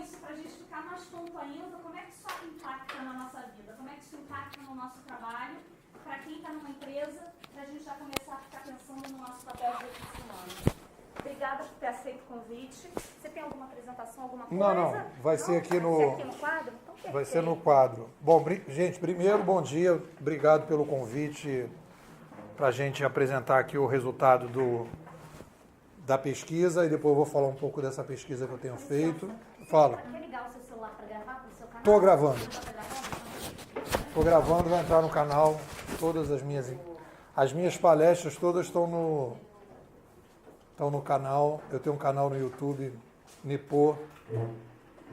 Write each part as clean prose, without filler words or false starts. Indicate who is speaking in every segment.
Speaker 1: isso para a gente ficar mais tonto ainda, como é que isso impacta na nossa vida, como é que isso impacta no nosso trabalho, para quem está numa empresa, para a gente já começar a ficar pensando no nosso papel de recursos humanos. Obrigada por ter aceito o convite. Você tem alguma apresentação, alguma coisa?
Speaker 2: Não, vai ser aqui no...
Speaker 1: Vai ser aqui no quadro? Então,
Speaker 2: vai ser no quadro. Bom, gente, primeiro, bom dia, obrigado pelo convite para a gente apresentar aqui o resultado da pesquisa e depois eu vou falar um pouco dessa pesquisa que eu tenho feito. Fala.
Speaker 1: Quer ligar o seu celular para gravar para o seu canal?
Speaker 2: Estou gravando. Estou gravando, vai entrar no canal. Todas as minhas palestras todas estão no canal. Eu tenho um canal no YouTube,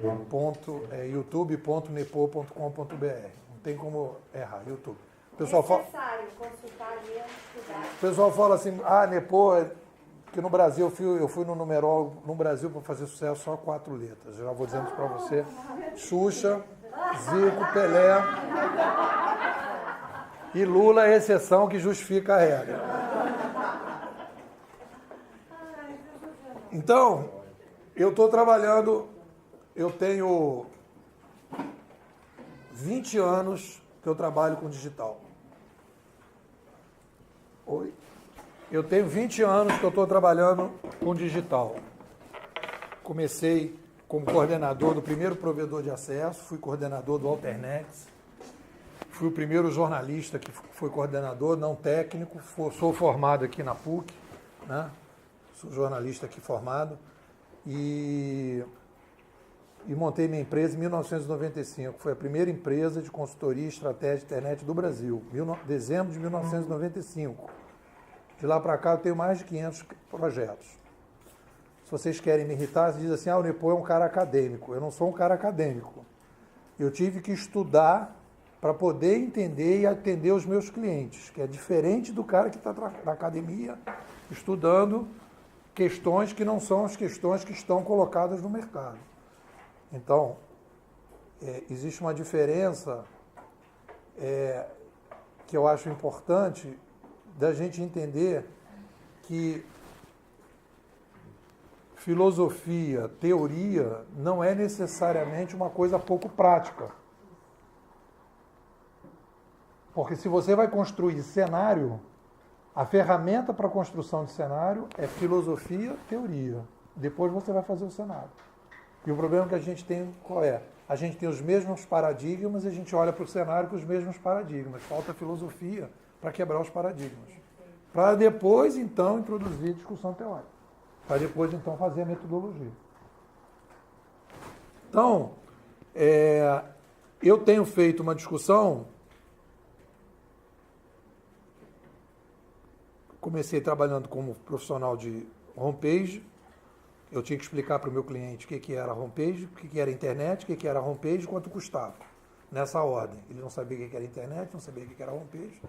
Speaker 2: youtube.nepo.com.br. Não tem como errar, YouTube. O pessoal fala,
Speaker 1: consultar, ler, estudar.
Speaker 2: o pessoal fala assim, Nepo, porque no Brasil eu fui no numerólogo, no Brasil para fazer sucesso só 4 letras. Eu já vou dizendo isso para você. Xuxa, Zico, Pelé e Lula é a exceção que justifica a regra. Então, eu estou trabalhando, eu tenho 20 anos que eu trabalho com digital. Oi? Eu tenho 20 anos que eu estou trabalhando com digital. Comecei como coordenador do primeiro provedor de acesso, fui coordenador do Alternex, fui o primeiro jornalista que foi coordenador, não técnico, sou formado aqui na PUC, né? Sou jornalista aqui formado e montei minha empresa em 1995. Foi a primeira empresa de consultoria e estratégia de internet do Brasil, dezembro de 1995. De lá para cá eu tenho mais de 500 projetos. Se vocês querem me irritar, vocês dizem assim, o Nepo é um cara acadêmico. Eu não sou um cara acadêmico. Eu tive que estudar para poder entender e atender os meus clientes, que é diferente do cara que está na academia estudando questões que não são as questões que estão colocadas no mercado. Então, existe uma diferença que eu acho importante da gente entender que filosofia, teoria, não é necessariamente uma coisa pouco prática. Porque se você vai construir cenário, a ferramenta para a construção de cenário é filosofia, teoria. Depois você vai fazer o cenário. E o problema que a gente tem, qual é? A gente tem os mesmos paradigmas e a gente olha para o cenário com os mesmos paradigmas. Falta filosofia para quebrar os paradigmas. Para depois, então, introduzir discussão teórica. Para depois, então, fazer a metodologia. Então, eu tenho feito uma discussão. Comecei trabalhando como profissional de homepage. Eu tinha que explicar para o meu cliente o que era homepage, o que era internet, o que era homepage e quanto custava. Nessa ordem. Ele não sabia o que era internet, não sabia o que era homepage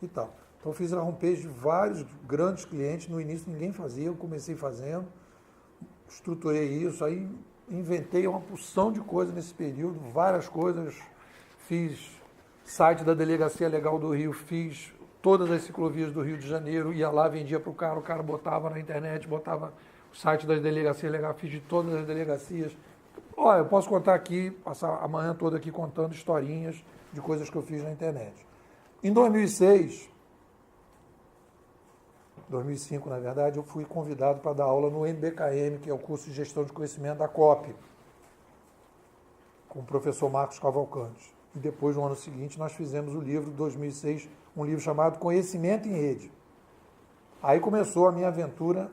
Speaker 2: e tal. Então eu fiz a homepage de vários grandes clientes. No início ninguém fazia, eu comecei fazendo. Estruturei isso, aí inventei uma porção de coisas nesse período, várias coisas. Fiz site da Delegacia Legal do Rio, fiz todas as ciclovias do Rio de Janeiro, ia lá, vendia para o cara botava na internet, botava o site das delegacias legais, fiz de todas as delegacias. Olha, eu posso contar aqui, passar a manhã toda aqui contando historinhas de coisas que eu fiz na internet. Em 2005, na verdade, eu fui convidado para dar aula no MBKM, que é o curso de Gestão de Conhecimento da COP, com o professor Marcos Cavalcanti. E depois, no ano seguinte, nós fizemos o livro, de 2006, um livro chamado Conhecimento em Rede. Aí começou a minha aventura,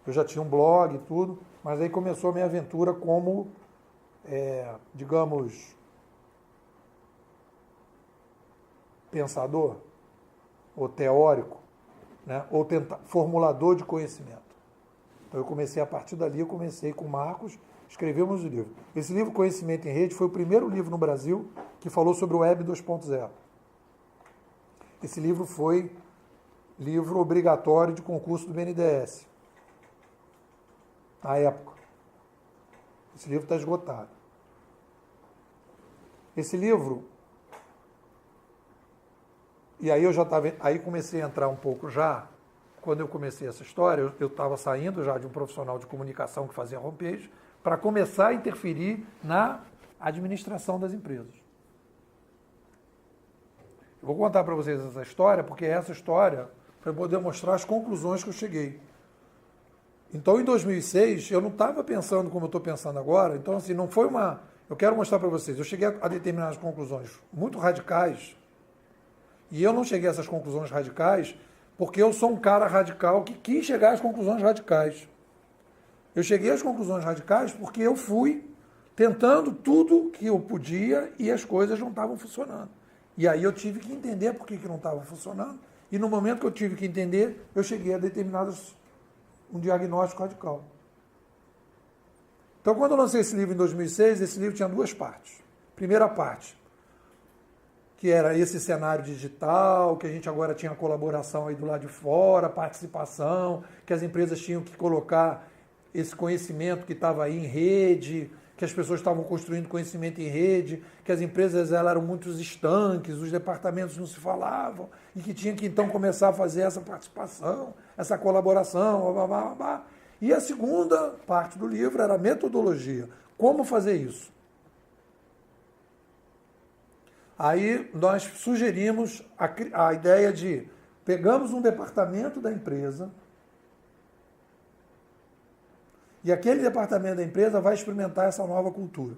Speaker 2: eu já tinha um blog e tudo, mas aí começou a minha aventura como, digamos, pensador, ou teórico, né? Ou formulador de conhecimento. Então eu comecei, a partir dali, eu comecei com o Marcos, escrevemos o livro. Esse livro, Conhecimento em Rede, foi o primeiro livro no Brasil que falou sobre o Web 2.0. Esse livro foi livro obrigatório de concurso do BNDES, na época. Esse livro está esgotado. Esse livro, e aí eu já estava, aí comecei a entrar um pouco já quando eu comecei essa história, eu estava saindo já de um profissional de comunicação que fazia homepage, para começar a interferir na administração das empresas. Eu vou contar para vocês essa história, porque essa história para poder mostrar as conclusões que eu cheguei. Então, em 2006, eu não estava pensando como eu estou pensando agora. Então, assim, não foi uma... Eu quero mostrar para vocês. Eu cheguei a determinadas conclusões muito radicais. E eu não cheguei a essas conclusões radicais porque eu sou um cara radical que quis chegar às conclusões radicais. Eu cheguei às conclusões radicais porque eu fui tentando tudo que eu podia e as coisas não estavam funcionando. E aí eu tive que entender por que não estava funcionando. E no momento que eu tive que entender, eu cheguei a um diagnóstico radical. Então, quando eu lancei esse livro em 2006, esse livro tinha duas partes. Primeira parte, que era esse cenário digital, que a gente agora tinha colaboração aí do lado de fora, participação, que as empresas tinham que colocar esse conhecimento que estava aí em rede, que as pessoas estavam construindo conhecimento em rede, que as empresas elas eram muito estanques, os departamentos não se falavam, e que tinha que então começar a fazer essa participação, essa colaboração, blá, blá, blá, blá. E a segunda parte do livro era a metodologia. Como fazer isso? Aí nós sugerimos a ideia de pegamos um departamento da empresa e aquele departamento da empresa vai experimentar essa nova cultura.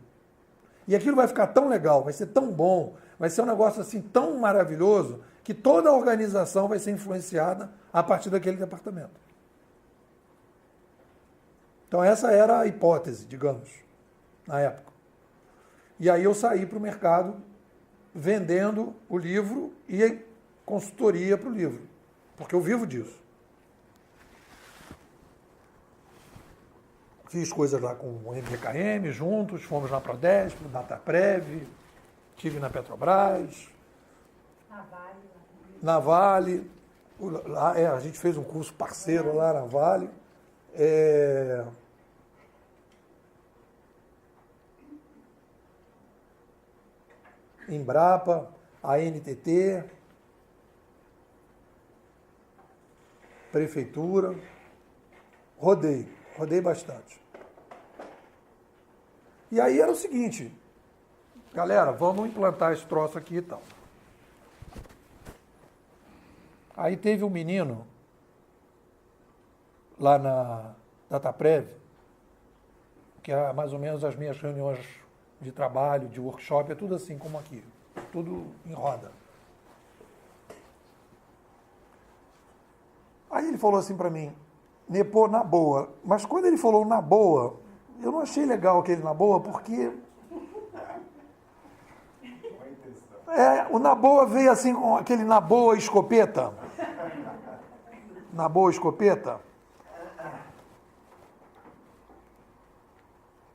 Speaker 2: E aquilo vai ficar tão legal, vai ser tão bom, vai ser um negócio assim tão maravilhoso que toda a organização vai ser influenciada a partir daquele departamento. Então essa era a hipótese, digamos, na época. E aí eu saí para o mercado vendendo o livro e consultoria para o livro, porque eu vivo disso. Fiz coisas lá com o MDKM juntos, fomos na Prodesp, no Dataprev, estive na Petrobras, na Vale, a gente fez um curso parceiro lá na Vale, Embrapa, a NTT, Prefeitura, rodei bastante. E aí era o seguinte, galera, vamos implantar esse troço aqui e tal. Aí teve um menino lá na Dataprev, que é mais ou menos as minhas reuniões de trabalho, de workshop, é tudo assim como aqui, tudo em roda. Aí ele falou assim para mim, Nepô, na boa, mas quando ele falou na boa, eu não achei legal aquele na boa, porque o na boa veio assim com aquele na boa escopeta. Na boa escopeta.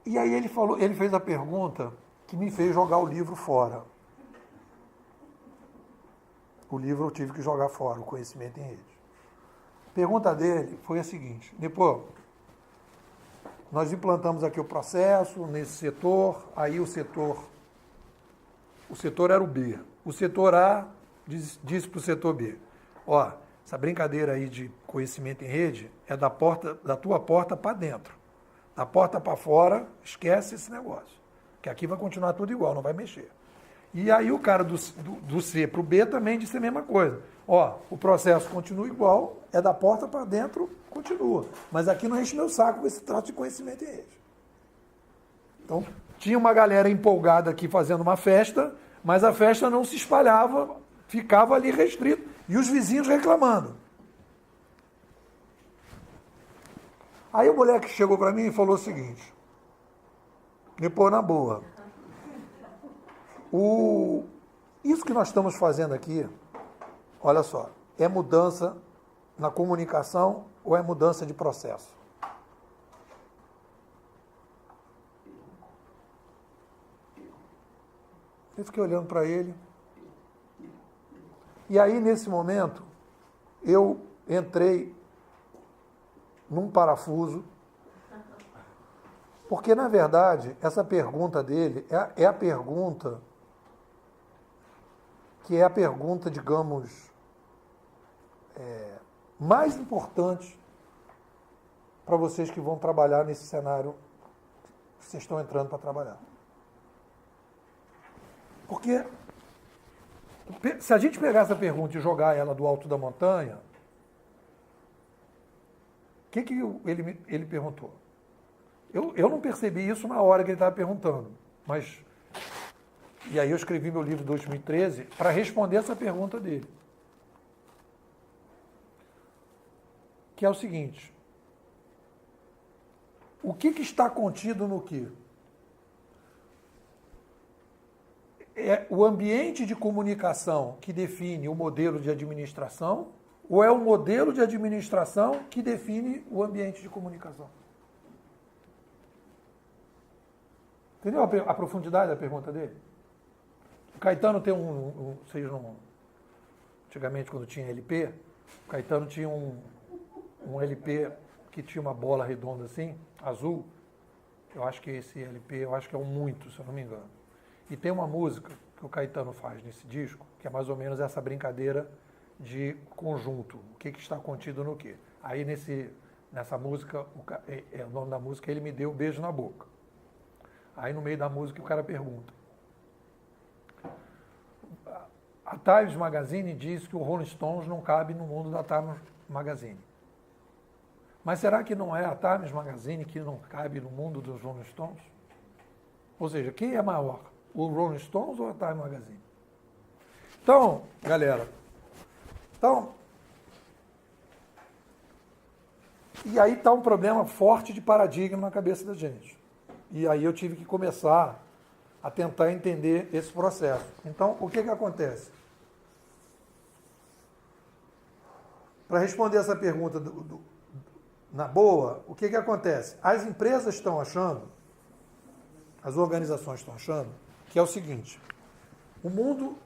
Speaker 2: E aí ele fez a pergunta que me fez jogar o livro fora. O livro eu tive que jogar fora, o Conhecimento em Rede. A pergunta dele foi a seguinte, Nepô, nós implantamos aqui o processo nesse setor, aí o setor era o B. O setor A disse para o setor B, ó, essa brincadeira aí de conhecimento em rede é da tua porta para dentro. Da porta para fora, esquece esse negócio. Que aqui vai continuar tudo igual, não vai mexer. E aí o cara do C para o B também disse a mesma coisa. Ó, o processo continua igual, é da porta para dentro, continua. Mas aqui não enche meu saco com esse trato de conhecimento em rede. Então, tinha uma galera empolgada aqui fazendo uma festa, mas a festa não se espalhava, ficava ali restrito. E os vizinhos reclamando. Aí o moleque chegou para mim e falou o seguinte, me pôr na boa. Isso que nós estamos fazendo aqui, olha só, é mudança na comunicação ou é mudança de processo? Eu fiquei olhando para ele. E aí, nesse momento, eu entrei num parafuso, porque, na verdade, essa pergunta dele é a pergunta que é a pergunta, digamos, mais importantes para vocês que vão trabalhar nesse cenário que vocês estão entrando para trabalhar. Porque se a gente pegar essa pergunta e jogar ela do alto da montanha, o que ele perguntou? Eu não percebi isso na hora que ele estava perguntando, mas... E aí eu escrevi meu livro 2013 para responder essa pergunta dele. Que é o seguinte: o que está contido no quê? É o ambiente de comunicação que define o modelo de administração, ou é o modelo de administração que define o ambiente de comunicação? Entendeu a profundidade da pergunta dele? O Caetano tem vocês não... Antigamente, quando tinha LP, o Caetano tinha um LP que tinha uma bola redonda assim, azul. Eu acho que esse LP, eu acho que é um Muito, se eu não me engano. E tem uma música que o Caetano faz nesse disco, que é mais ou menos essa brincadeira de conjunto. O que está contido no quê? Aí nessa música, o nome da música é Ele Me Deu um Beijo na Boca. Aí no meio da música o cara pergunta. A Times Magazine diz que o Rolling Stones não cabe no mundo da Times Magazine. Mas será que não é a Times Magazine que não cabe no mundo dos Rolling Stones? Ou seja, quem é maior? O Rolling Stones ou a Time Magazine? Então, galera, e aí está um problema forte de paradigma na cabeça da gente. E aí eu tive que começar a tentar entender esse processo. Então, o que acontece? Para responder essa pergunta na boa, o que acontece? As empresas estão achando, as organizações estão achando, que é o seguinte: o mundo,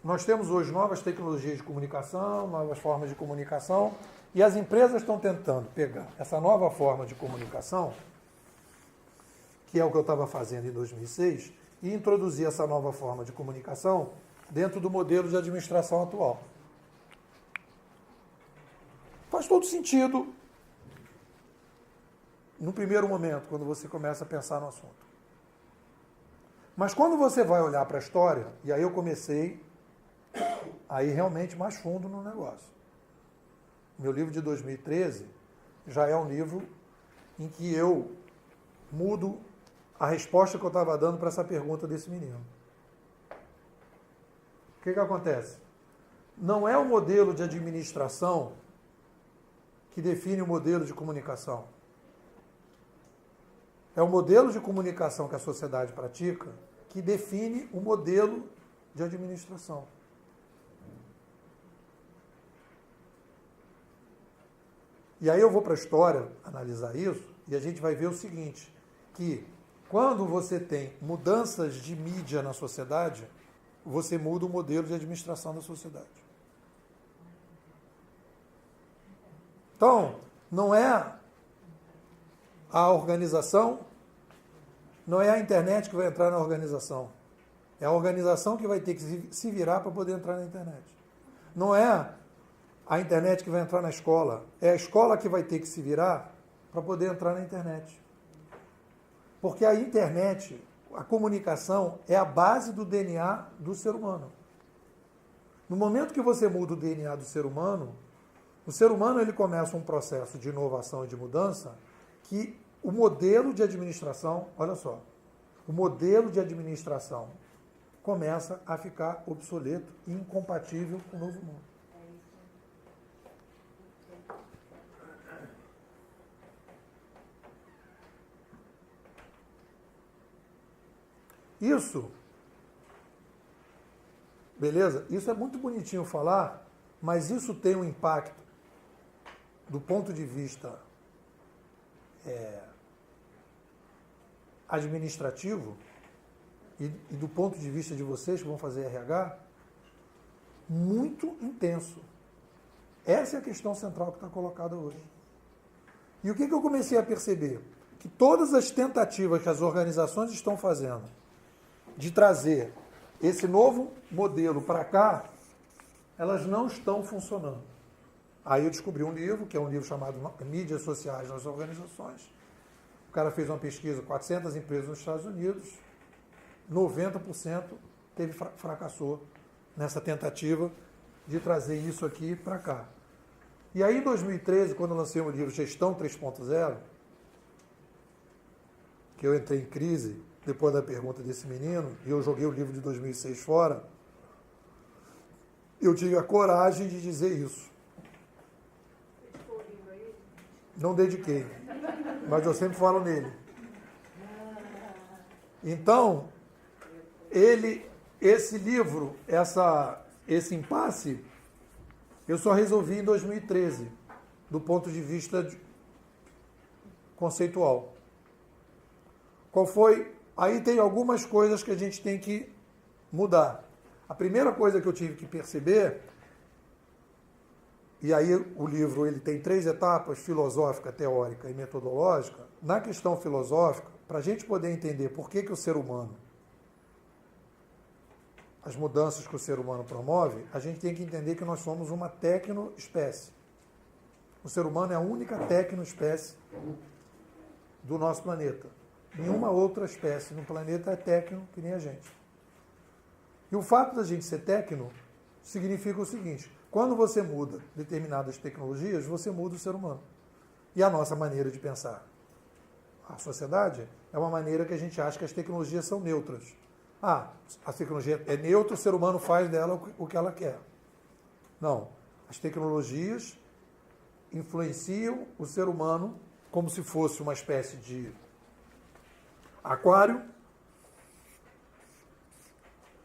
Speaker 2: nós temos hoje novas tecnologias de comunicação, novas formas de comunicação, e as empresas estão tentando pegar essa nova forma de comunicação, que é o que eu estava fazendo em 2006, e introduzir essa nova forma de comunicação dentro do modelo de administração atual. Faz todo sentido no primeiro momento, quando você começa a pensar no assunto. Mas quando você vai olhar para a história, e aí eu comecei a ir realmente mais fundo no negócio. Meu livro de 2013 já é um livro em que eu mudo a resposta que eu estava dando para essa pergunta desse menino. O que acontece? Não é o modelo de administração que define o modelo de comunicação. É o modelo de comunicação que a sociedade pratica que define o modelo de administração. E aí eu vou para a história analisar isso e a gente vai ver o seguinte, que quando você tem mudanças de mídia na sociedade, você muda o modelo de administração da sociedade. Então, não é a organização, não é a internet que vai entrar na organização. É a organização que vai ter que se virar para poder entrar na internet. Não é a internet que vai entrar na escola. É a escola que vai ter que se virar para poder entrar na internet. Porque a internet, a comunicação, é a base do DNA do ser humano. No momento que você muda o DNA do ser humano, o ser humano ele começa um processo de inovação e de mudança que o modelo de administração, olha só, o modelo de administração começa a ficar obsoleto e incompatível com o novo mundo. Isso, beleza? Isso é muito bonitinho falar, mas isso tem um impacto do ponto de vista administrativo e do ponto de vista de vocês que vão fazer RH, muito intenso. Essa é a questão central que está colocada hoje. E o que eu comecei a perceber? Que todas as tentativas que as organizações estão fazendo de trazer esse novo modelo para cá, elas não estão funcionando. Aí eu descobri um livro, que é um livro chamado Mídias Sociais nas Organizações. O cara fez uma pesquisa, 400 empresas nos Estados Unidos, 90% fracassou nessa tentativa de trazer isso aqui para cá. E aí, em 2013, quando eu lancei o livro Gestão 3.0, que eu entrei em crise depois da pergunta desse menino, e eu joguei o livro de 2006 fora, eu tive a coragem de dizer isso. Não dediquei, mas eu sempre falo nele. Então, esse livro, esse impasse, eu só resolvi em 2013, do ponto de vista conceitual. Qual foi? Aí tem algumas coisas que a gente tem que mudar. A primeira coisa que eu tive que perceber, e aí o livro ele tem 3 etapas, filosófica, teórica e metodológica. Na questão filosófica, para a gente poder entender por que o ser humano, as mudanças que o ser humano promove, a gente tem que entender que nós somos uma tecnoespécie. O ser humano é a única tecnoespécie do nosso planeta. Nenhuma outra espécie no planeta é tecno que nem a gente. E o fato da gente ser tecno significa o seguinte: quando você muda determinadas tecnologias, você muda o ser humano. E a nossa maneira de pensar. A sociedade é uma maneira que a gente acha que as tecnologias são neutras. A tecnologia é neutra, o ser humano faz dela o que ela quer. Não. As tecnologias influenciam o ser humano como se fosse uma espécie de aquário.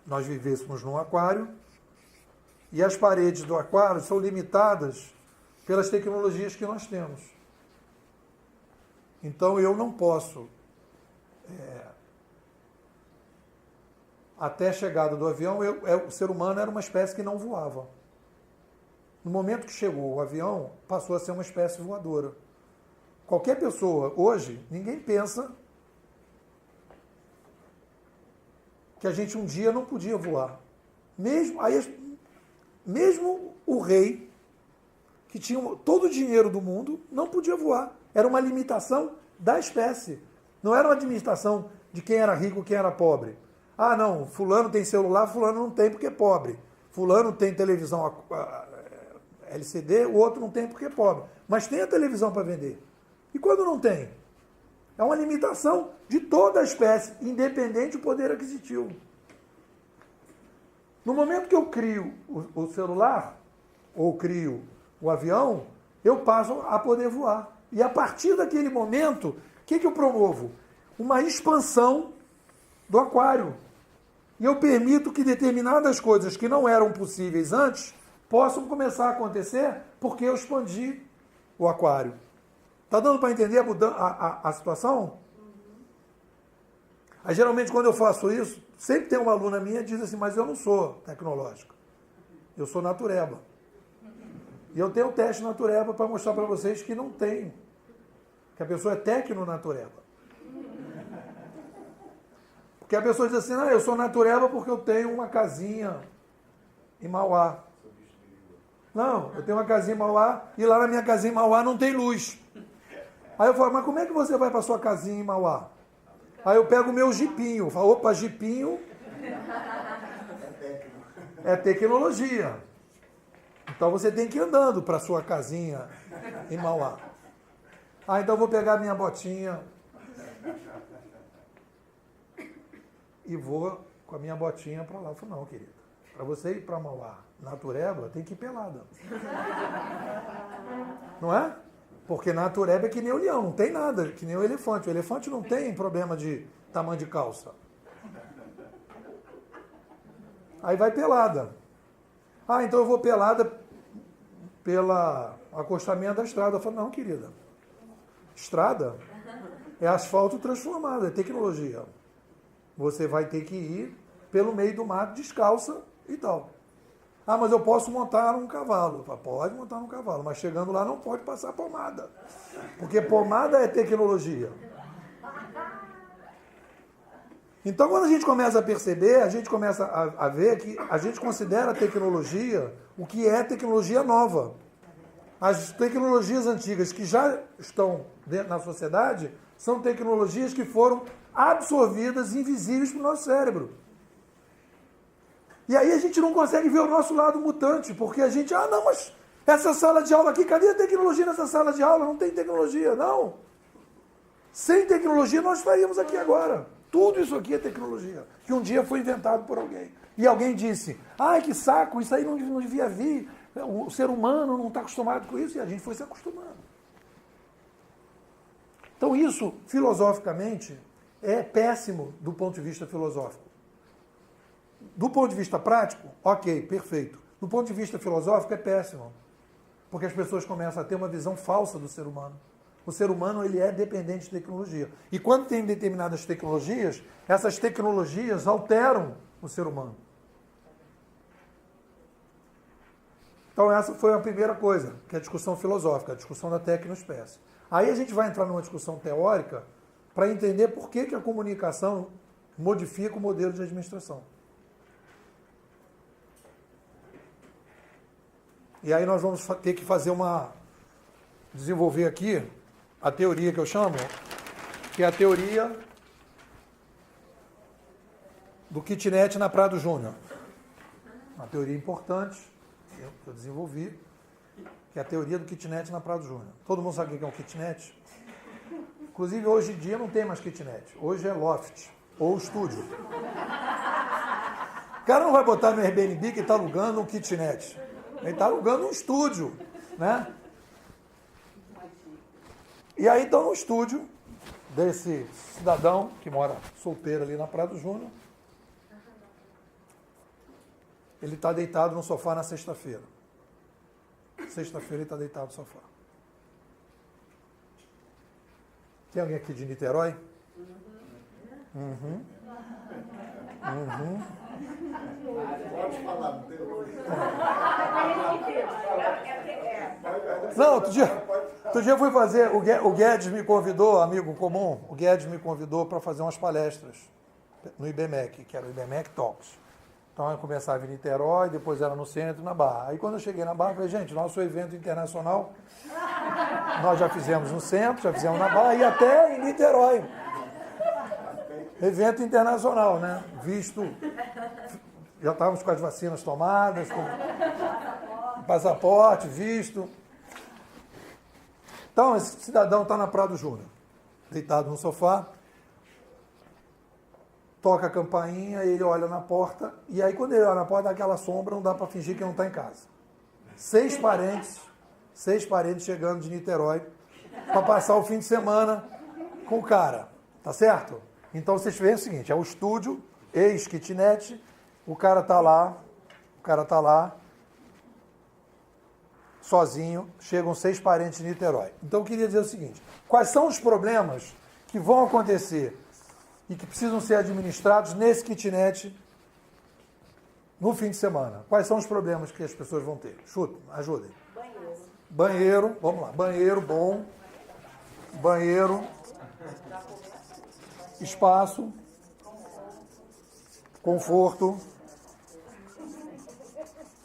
Speaker 2: Nós vivêssemos num aquário e as paredes do aquário são limitadas pelas tecnologias que nós temos. Então eu não posso, até a chegada do avião, o ser humano era uma espécie que não voava. No momento que chegou o avião, passou a ser uma espécie voadora. Qualquer pessoa, hoje, ninguém pensa que a gente um dia não podia voar. Mesmo o rei, que tinha todo o dinheiro do mundo, não podia voar. Era uma limitação da espécie. Não era uma limitação de quem era rico, quem era pobre. Ah, não, fulano tem celular, fulano não tem porque é pobre. Fulano tem televisão LCD, o outro não tem porque é pobre. Mas tem a televisão para vender. E quando não tem? É uma limitação de toda a espécie, independente do poder aquisitivo. No momento que eu crio o celular, ou crio o avião, eu passo a poder voar. E a partir daquele momento, o que eu promovo? Uma expansão do aquário. E eu permito que determinadas coisas que não eram possíveis antes possam começar a acontecer porque eu expandi o aquário. Está dando para entender a situação? Aí, geralmente, quando eu faço isso, sempre tem uma aluna minha que diz assim, mas eu não sou tecnológica. Eu sou natureba. E eu tenho o teste natureba para mostrar para vocês que não tem. Que a pessoa é tecno-natureba. Porque a pessoa diz assim, eu sou natureba porque eu tenho uma casinha em Mauá. Não, eu tenho uma casinha em Mauá e lá na minha casinha em Mauá não tem luz. Aí eu falo, mas como é que você vai para sua casinha em Mauá? Aí eu pego o meu jipinho. Eu falo, opa, jipinho é tecnologia. Então você tem que ir andando para sua casinha em Mauá. Ah, então eu vou pegar minha botinha e vou com a minha botinha para lá. Eu falo, não, querida, para você ir para Mauá, natureba, tem que ir pelada. Não é? Porque natureba é que nem o leão, não tem nada, que nem o elefante. O elefante não tem problema de tamanho de calça. Aí vai pelada. Ah, então eu vou pelada pela acostamento da estrada. Eu falo, não, querida. Estrada é asfalto transformado, é tecnologia. Você vai ter que ir pelo meio do mato descalça e tal. Ah, mas eu posso montar um cavalo. Pode montar um cavalo, mas chegando lá não pode passar pomada. Porque pomada é tecnologia. Então, quando a gente começa a perceber, a gente começa a ver que a gente considera a tecnologia o que é tecnologia nova. As tecnologias antigas que já estão dentro na sociedade são tecnologias que foram absorvidas, invisíveis para o nosso cérebro. E aí a gente não consegue ver o nosso lado mutante, porque a gente, não, mas essa sala de aula aqui, cadê a tecnologia nessa sala de aula? Não tem tecnologia, não. Sem tecnologia nós estaríamos aqui agora. Tudo isso aqui é tecnologia, que um dia foi inventado por alguém. E alguém disse, ai que saco, isso aí não devia vir, o ser humano não está acostumado com isso, e a gente foi se acostumando. Então isso, filosoficamente, é péssimo do ponto de vista filosófico. Do ponto de vista prático, ok, perfeito. Do ponto de vista filosófico, é péssimo. Porque as pessoas começam a ter uma visão falsa do ser humano. O ser humano ele é dependente de tecnologia. E quando tem determinadas tecnologias, essas tecnologias alteram o ser humano. Então essa foi a primeira coisa, que é a discussão filosófica, a discussão da tecnoespécie. Aí a gente vai entrar numa discussão teórica para entender por que a comunicação modifica o modelo de administração. E aí nós vamos ter que desenvolver aqui a teoria que eu chamo, que é a teoria do kitnet na Prado Júnior. Uma teoria importante que eu desenvolvi, que é a teoria do kitnet na Prado Júnior. Todo mundo sabe o que é um kitnet? Inclusive, hoje em dia não tem mais kitnet. Hoje é loft ou estúdio. O cara não vai botar no Airbnb que está alugando um kitnet. Ele está alugando um estúdio, né? E aí, então, no estúdio desse cidadão que mora solteiro ali na Prado Júnior, ele está deitado no sofá na sexta-feira. Sexta-feira ele está deitado no sofá. Tem alguém aqui de Niterói? Uhum.
Speaker 3: Pode falar, não tem problema.
Speaker 2: Não, outro dia eu fui fazer, o Guedes me convidou, amigo comum, o Guedes me convidou para fazer umas palestras no IBMEC, que era o IBMEC Talks. Então eu começava em Niterói, depois era no centro e na Barra. Aí quando eu cheguei na Barra, eu falei, gente, nosso evento internacional, nós já fizemos no centro, já fizemos na Barra e até em Niterói. Evento internacional, né? Visto, já estávamos com as vacinas tomadas, com passaporte, visto. Então, esse cidadão está na Prado Júnior, deitado no sofá, toca a campainha, ele olha na porta, e aí quando ele olha na porta, dá aquela sombra, não dá para fingir que não está em casa. 6 parentes chegando de Niterói para passar o fim de semana com o cara, tá certo? Então vocês veem o seguinte, é o estúdio, ex-kitnet, o cara tá lá, sozinho, chegam 6 parentes de Niterói. Então eu queria dizer o seguinte, quais são os problemas que vão acontecer e que precisam ser administrados nesse kitnet no fim de semana? Quais são os problemas que as pessoas vão ter? Chuta, ajudem. Banheiro, vamos lá, banheiro bom, banheiro, espaço, conforto,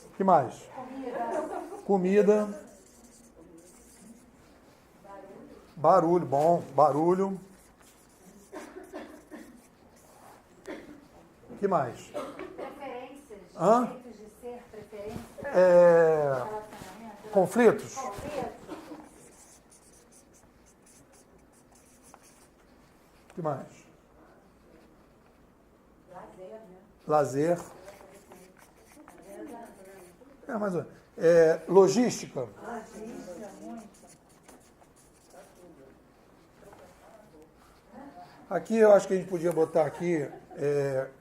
Speaker 2: o que mais? Comida, barulho, bom, barulho, o que mais?
Speaker 4: Preferências,
Speaker 2: Hã?
Speaker 4: jeitos de ser, preferências, relacionamento,
Speaker 2: Conflitos? O que mais? Lazer. Mais ou menos. Logística. Aqui eu acho que a gente podia botar aqui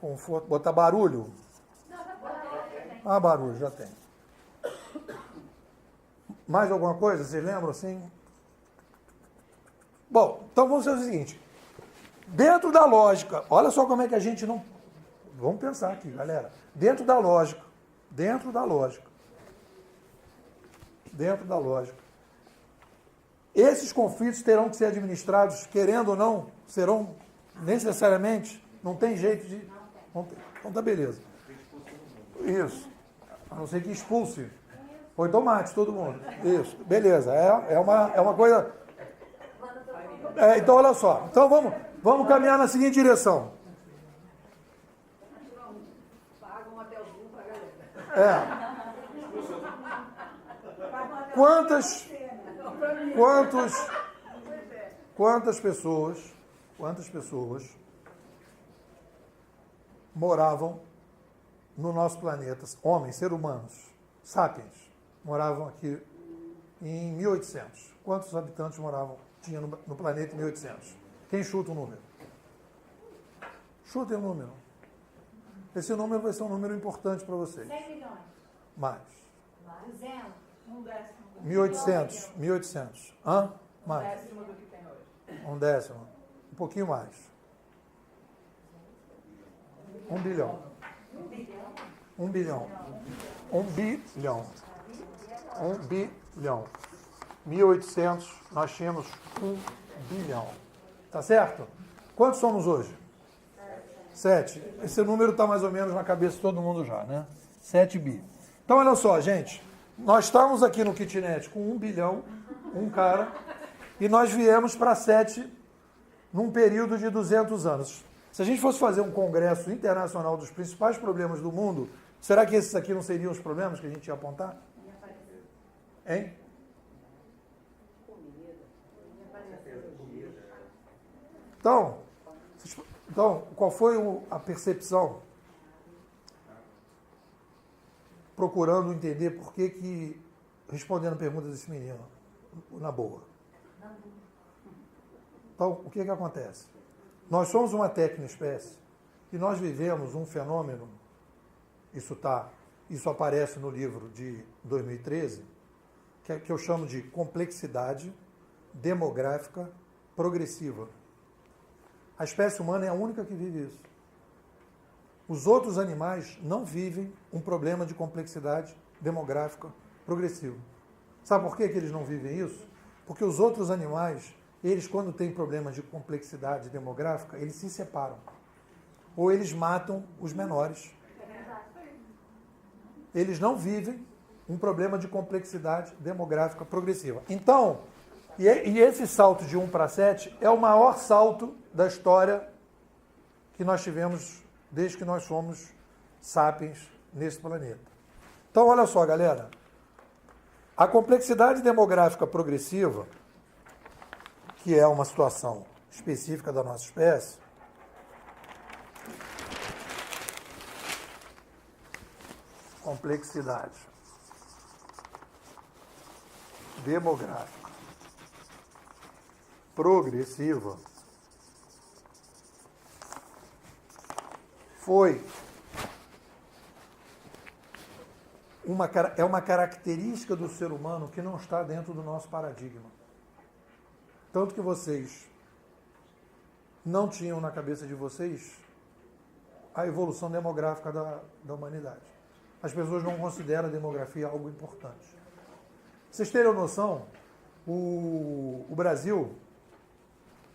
Speaker 2: conforto, botar barulho. Barulho, já tem. Mais alguma coisa? Vocês lembram assim? Bom, então vamos fazer o seguinte. Dentro da lógica, olha só como é que a gente não... Vamos pensar aqui, galera. Dentro da lógica, esses conflitos terão que ser administrados, querendo ou não, serão necessariamente, não tem jeito de... Não tem. Então tá beleza. Isso. A não ser que expulse. Foi tomate, todo mundo. Isso, beleza. É uma coisa... então, olha só. Então, vamos caminhar na seguinte direção.
Speaker 4: Paga um hotelzinho pra galera.
Speaker 2: Quantas pessoas moravam no nosso planeta? Homens, seres humanos, sapiens, moravam aqui em 1800. Quantos habitantes tinha no planeta em 1800? Quem chuta o número? Chutem o número. Esse número vai ser um número importante para vocês.
Speaker 4: 100 milhões.
Speaker 2: Mais.
Speaker 4: 200.
Speaker 2: 1800. Hã? Mais.
Speaker 5: Décimo do que tem hoje.
Speaker 2: Um décimo. Um pouquinho mais. 1 bilhão. 1 bilhão. 1 bilhão. 1 bilhão. 1800, nós tínhamos 1 bilhão. Tá certo? Quantos somos hoje? 7. Esse número está mais ou menos na cabeça de todo mundo já, né? 7 bi. Então, olha só, gente. Nós estamos aqui no kitnet com 1 bilhão, um cara, e nós viemos para 7 num período de 200 anos. Se a gente fosse fazer um congresso internacional dos principais problemas do mundo, será que esses aqui não seriam os problemas que a gente ia apontar? Hein? Então, qual foi a percepção? Procurando entender por que respondendo a pergunta desse menino, na boa. Então, o que acontece? Nós somos uma tecnoespécie e nós vivemos um fenômeno, isso aparece no livro de 2013, que eu chamo de complexidade demográfica progressiva. A espécie humana é a única que vive isso. Os outros animais não vivem um problema de complexidade demográfica progressiva. Sabe por que eles não vivem isso? Porque os outros animais, eles quando têm problemas de complexidade demográfica, eles se separam. Ou eles matam os menores. Eles não vivem um problema de complexidade demográfica progressiva. Então, e esse salto de 1 para 7 é o maior salto da história que nós tivemos desde que nós somos sapiens nesse planeta. Então, olha só, galera. A complexidade demográfica progressiva, que é uma situação específica da nossa espécie, complexidade demográfica progressiva é uma característica do ser humano que não está dentro do nosso paradigma. Tanto que vocês não tinham na cabeça de vocês a evolução demográfica da humanidade. As pessoas não consideram a demografia algo importante. Pra vocês terem noção, o Brasil,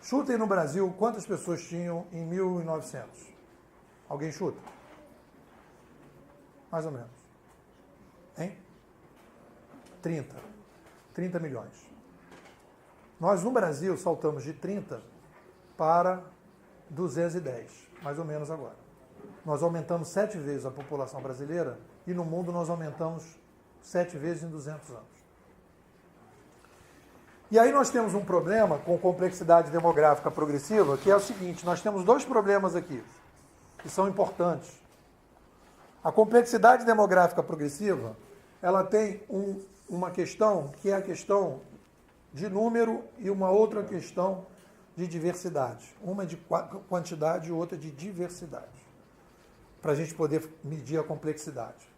Speaker 2: chutem no Brasil quantas pessoas tinham em 1900. Alguém chuta? Mais ou menos. Hein? 30 milhões. Nós, no Brasil, saltamos de 30 para 210, mais ou menos agora. Nós aumentamos 7 vezes a população brasileira e no mundo nós aumentamos 7 vezes em 200 anos. E aí nós temos um problema com complexidade demográfica progressiva, que é o seguinte, nós temos 2 problemas aqui, que são importantes. A complexidade demográfica progressiva, ela tem uma questão que é a questão de número e uma outra questão de diversidade. Uma de quantidade e outra de diversidade, para a gente poder medir a complexidade.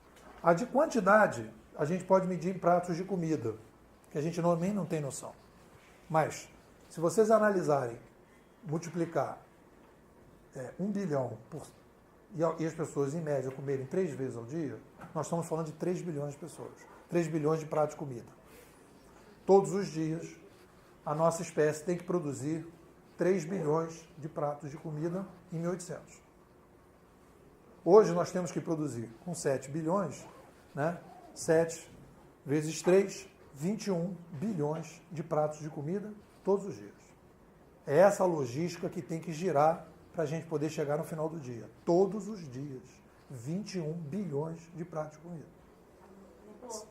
Speaker 2: A de quantidade, a gente pode medir em pratos de comida, que a gente nem não tem noção. Mas, se vocês analisarem, multiplicar 1 bilhão e as pessoas, em média, comerem 3 vezes ao dia, nós estamos falando de 3 bilhões de pessoas. 3 bilhões de pratos de comida. Todos os dias, a nossa espécie tem que produzir 3 bilhões de pratos de comida em 1800. Hoje nós temos que produzir, com 7 bilhões, né, 7 vezes 3, 21 bilhões de pratos de comida todos os dias. É essa a logística que tem que girar para a gente poder chegar no final do dia. Todos os dias. 21 bilhões de pratos de comida.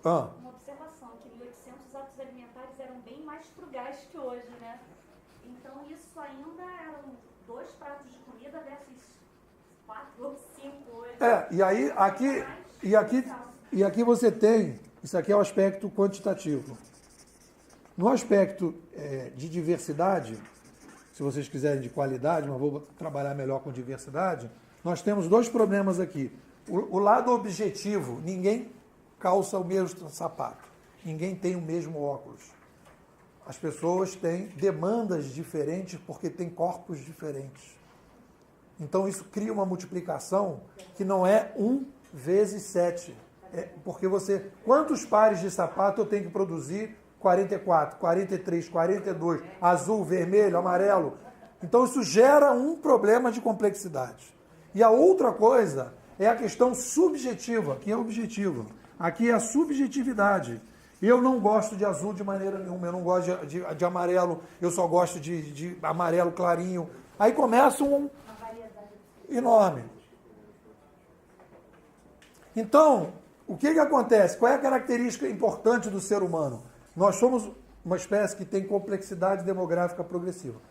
Speaker 1: Uma observação, que em 1800 os hábitos alimentares eram bem mais frugais que hoje, né? Então isso ainda eram 2 pratos de comida versus 4 ou 5 hoje.
Speaker 2: E aqui você tem, isso aqui é o aspecto quantitativo. No aspecto de diversidade, se vocês quiserem de qualidade, mas vou trabalhar melhor com diversidade, nós temos 2 problemas aqui. O lado objetivo, ninguém calça o mesmo sapato, ninguém tem o mesmo óculos. As pessoas têm demandas diferentes porque têm corpos diferentes. Então isso cria uma multiplicação que não é 1 vezes 7. Porque quantos pares de sapato eu tenho que produzir? 44, 43, 42, azul, vermelho, amarelo. Então isso gera um problema de complexidade. E a outra coisa é a questão subjetiva, que é objetiva. Aqui é a subjetividade. Eu não gosto de azul de maneira nenhuma, eu não gosto de amarelo, eu só gosto de amarelo clarinho. Aí começa um enorme. Então, o que acontece? Qual é a característica importante do ser humano? Nós somos uma espécie que tem complexidade demográfica progressiva.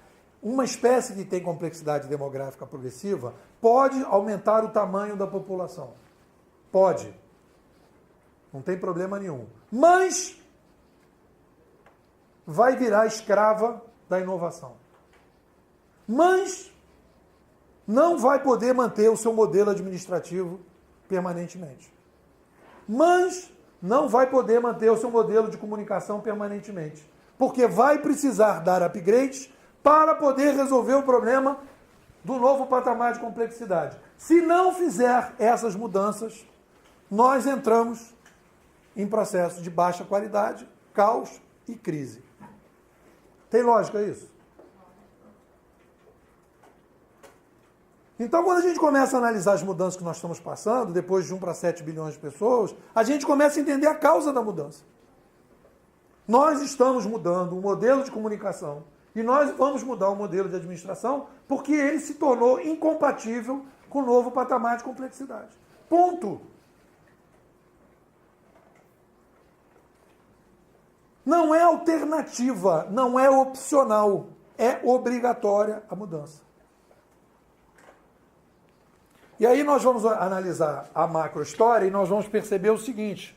Speaker 2: Uma espécie que tem complexidade demográfica progressiva pode aumentar o tamanho da população. Pode. Não tem problema nenhum. Mas vai virar escrava da inovação. Mas não vai poder manter o seu modelo administrativo permanentemente. Mas não vai poder manter o seu modelo de comunicação permanentemente. Porque vai precisar dar upgrades para poder resolver o problema do novo patamar de complexidade. Se não fizer essas mudanças, nós entramos em processo de baixa qualidade, caos e crise. Tem lógica isso? Então, quando a gente começa a analisar as mudanças que nós estamos passando, depois de 1 para 7 bilhões de pessoas, a gente começa a entender a causa da mudança. Nós estamos mudando o modelo de comunicação e nós vamos mudar o modelo de administração porque ele se tornou incompatível com o novo patamar de complexidade. Ponto. Não é alternativa, não é opcional, é obrigatória a mudança. E aí nós vamos analisar a macro-história e nós vamos perceber o seguinte.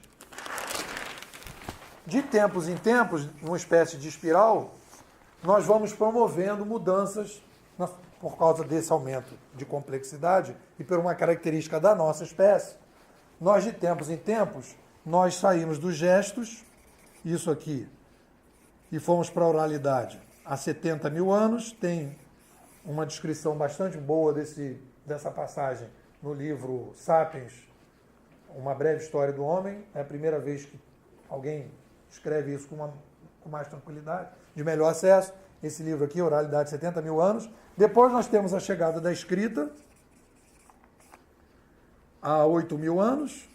Speaker 2: De tempos em tempos, numa espécie de espiral, nós vamos promovendo mudanças por causa desse aumento de complexidade e por uma característica da nossa espécie. Nós, de tempos em tempos, nós saímos dos gestos, isso aqui, e fomos para a oralidade. Há 70 mil anos, tem uma descrição bastante boa dessa passagem no livro Sapiens, Uma Breve História do Homem. É a primeira vez que alguém escreve isso com mais tranquilidade, de melhor acesso. Esse livro aqui, Oralidade, 70 mil anos. Depois nós temos a chegada da escrita, há 8 mil anos,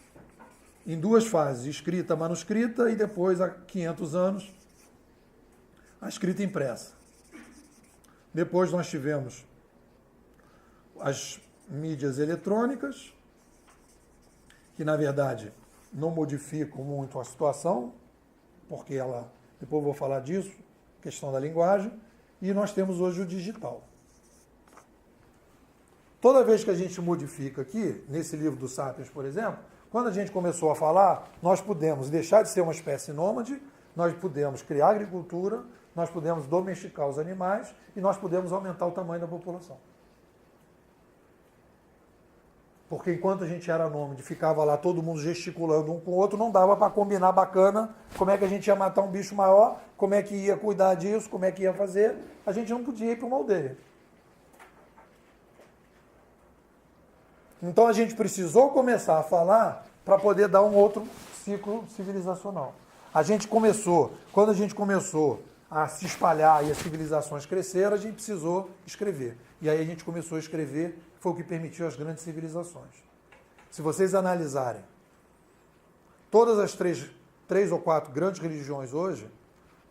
Speaker 2: em 2 fases, escrita manuscrita, e depois, há 500 anos, a escrita impressa. Depois nós tivemos as mídias eletrônicas, que na verdade não modificam muito a situação, porque depois eu vou falar disso, questão da linguagem, e nós temos hoje o digital. Toda vez que a gente modifica aqui, nesse livro do Sapiens, por exemplo, quando a gente começou a falar, nós pudemos deixar de ser uma espécie nômade, nós pudemos criar agricultura, nós pudemos domesticar os animais e nós pudemos aumentar o tamanho da população. Porque enquanto a gente era nômade, ficava lá todo mundo gesticulando um com o outro, não dava para combinar bacana como é que a gente ia matar um bicho maior, como é que ia cuidar disso, como é que ia fazer. A gente não podia ir para uma aldeia. Então a gente precisou começar a falar para poder dar um outro ciclo civilizacional. Quando a gente começou a se espalhar e as civilizações cresceram, a gente precisou escrever. E aí a gente começou a escrever, foi o que permitiu as grandes civilizações. Se vocês analisarem todas as 3 3 ou 4 grandes religiões hoje,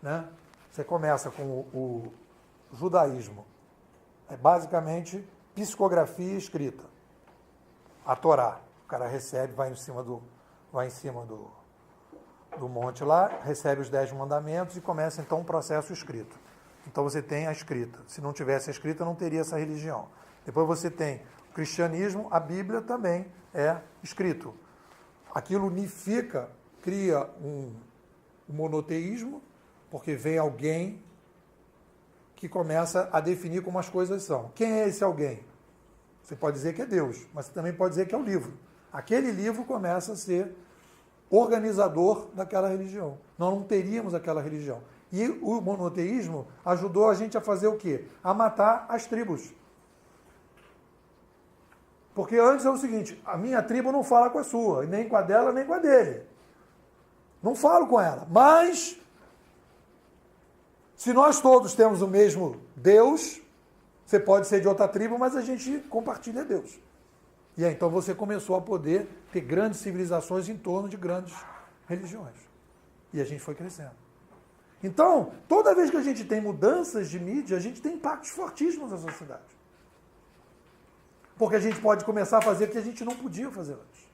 Speaker 2: né? Você começa com o judaísmo. É basicamente psicografia escrita. A Torá. O cara recebe, vai em cima do monte lá, recebe os 10 mandamentos e começa então um processo escrito. Então você tem a escrita. Se não tivesse a escrita, não teria essa religião. Depois você tem o cristianismo, a Bíblia também é escrito. Aquilo unifica, cria um monoteísmo, porque vem alguém que começa a definir como as coisas são. Quem é esse alguém? Você pode dizer que é Deus, mas você também pode dizer que é o livro. Aquele livro começa a ser organizador daquela religião. Nós não teríamos aquela religião. E o monoteísmo ajudou a gente a fazer o quê? A matar as tribos. Porque antes é o seguinte, a minha tribo não fala com a sua, nem com a dela, nem com a dele. Não falo com ela. Mas, se nós todos temos o mesmo Deus, você pode ser de outra tribo, mas a gente compartilha Deus. E aí, então você começou a poder ter grandes civilizações em torno de grandes religiões. E a gente foi crescendo. Então, toda vez que a gente tem mudanças de mídia, a gente tem impactos fortíssimos na sociedade. Porque a gente pode começar a fazer o que a gente não podia fazer antes.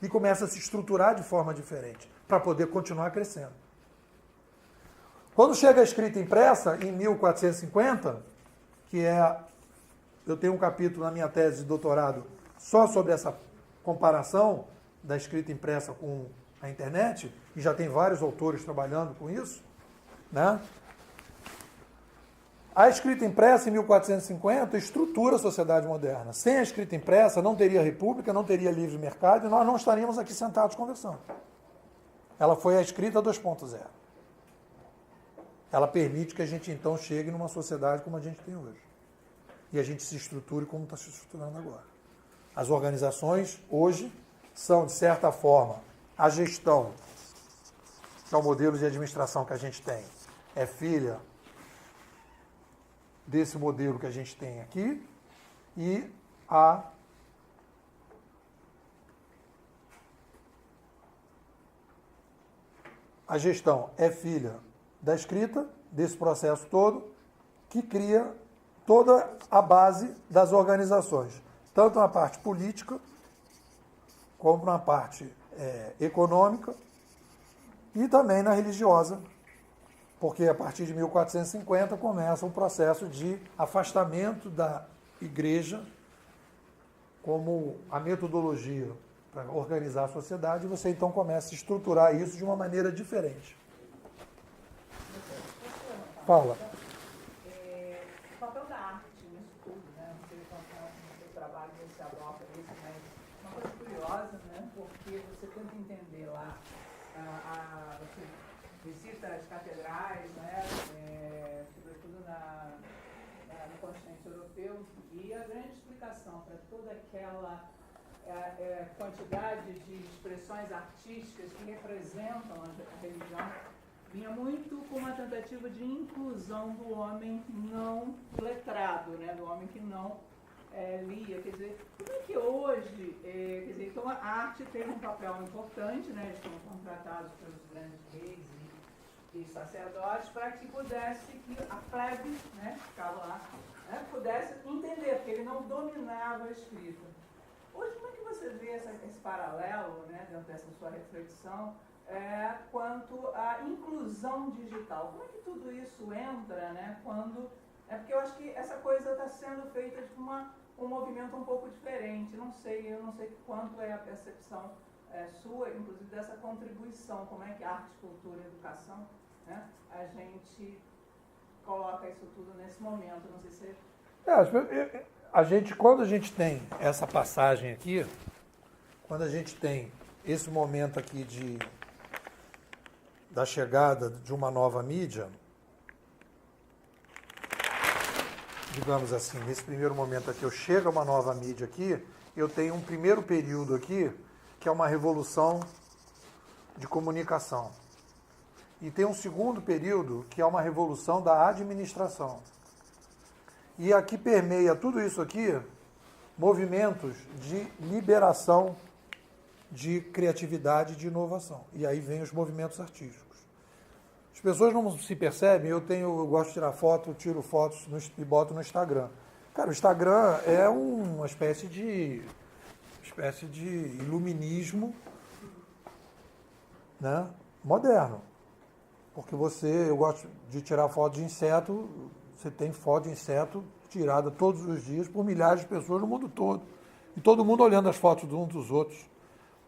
Speaker 2: E começa a se estruturar de forma diferente, para poder continuar crescendo. Quando chega a escrita impressa, em 1450, que é... Eu tenho um capítulo na minha tese de doutorado só sobre essa comparação da escrita impressa com a internet, e já tem vários autores trabalhando com isso, né? A escrita impressa, em 1450, estrutura a sociedade moderna. Sem a escrita impressa, não teria república, não teria livre mercado, e nós não estaríamos aqui sentados conversando. Ela foi a escrita 2.0. Ela permite que a gente, então, chegue numa sociedade como a gente tem hoje. E a gente se estruture como está se estruturando agora. As organizações, hoje, são, de certa forma, a gestão, que é o modelo de administração que a gente tem, é filha desse modelo que a gente tem aqui, e a gestão é filha da escrita, desse processo todo, que cria toda a base das organizações, tanto na parte política, como na parte econômica, e também na religiosa, porque a partir de 1450 começa um processo de afastamento da igreja como a metodologia para organizar a sociedade, e você então começa a estruturar isso de uma maneira diferente. Fala.
Speaker 4: O papel da arte nisso tudo, né? Não sei quanto no seu trabalho você aborda isso, mas uma coisa curiosa, né? Porque você tenta entender lá, você visita as catedrais, né? Sobretudo no continente europeu, e a grande explicação para toda aquela quantidade de expressões artísticas que representam a religião vinha muito com uma tentativa de inclusão do homem não letrado, né? Do homem que não lia. Quer dizer, como é que hoje, quer dizer, então a arte teve um papel importante, né? Eles foram contratados pelos grandes reis e sacerdotes para que pudesse, que a plebe, né, que ficava lá, né, pudesse entender, porque ele não dominava a escrita. Hoje, como é que você vê esse paralelo, né, dentro dessa sua reflexão, quanto à inclusão digital? Como é que tudo isso entra, né, quando... porque eu acho que essa coisa está sendo feita de um movimento um pouco diferente. Eu não sei quanto é a percepção sua, inclusive, dessa contribuição. Como é que arte, cultura e educação, né, a gente coloca isso tudo nesse momento? Não sei se...
Speaker 2: Quando a gente tem essa passagem aqui, quando a gente tem esse momento aqui da chegada de uma nova mídia, digamos assim, nesse primeiro momento aqui, eu chego a uma nova mídia aqui, eu tenho um primeiro período aqui, que é uma revolução de comunicação. E tem um segundo período, que é uma revolução da administração. E aqui permeia tudo isso aqui, movimentos de liberação de criatividade e de inovação. E aí vem os movimentos artísticos. As pessoas não se percebem, eu gosto de tirar foto, tiro fotos e boto no Instagram. Cara, o Instagram é uma espécie de iluminismo, né, moderno. Porque eu gosto de tirar foto de inseto, você tem foto de inseto tirada todos os dias por milhares de pessoas no mundo todo. E todo mundo olhando as fotos uns dos outros,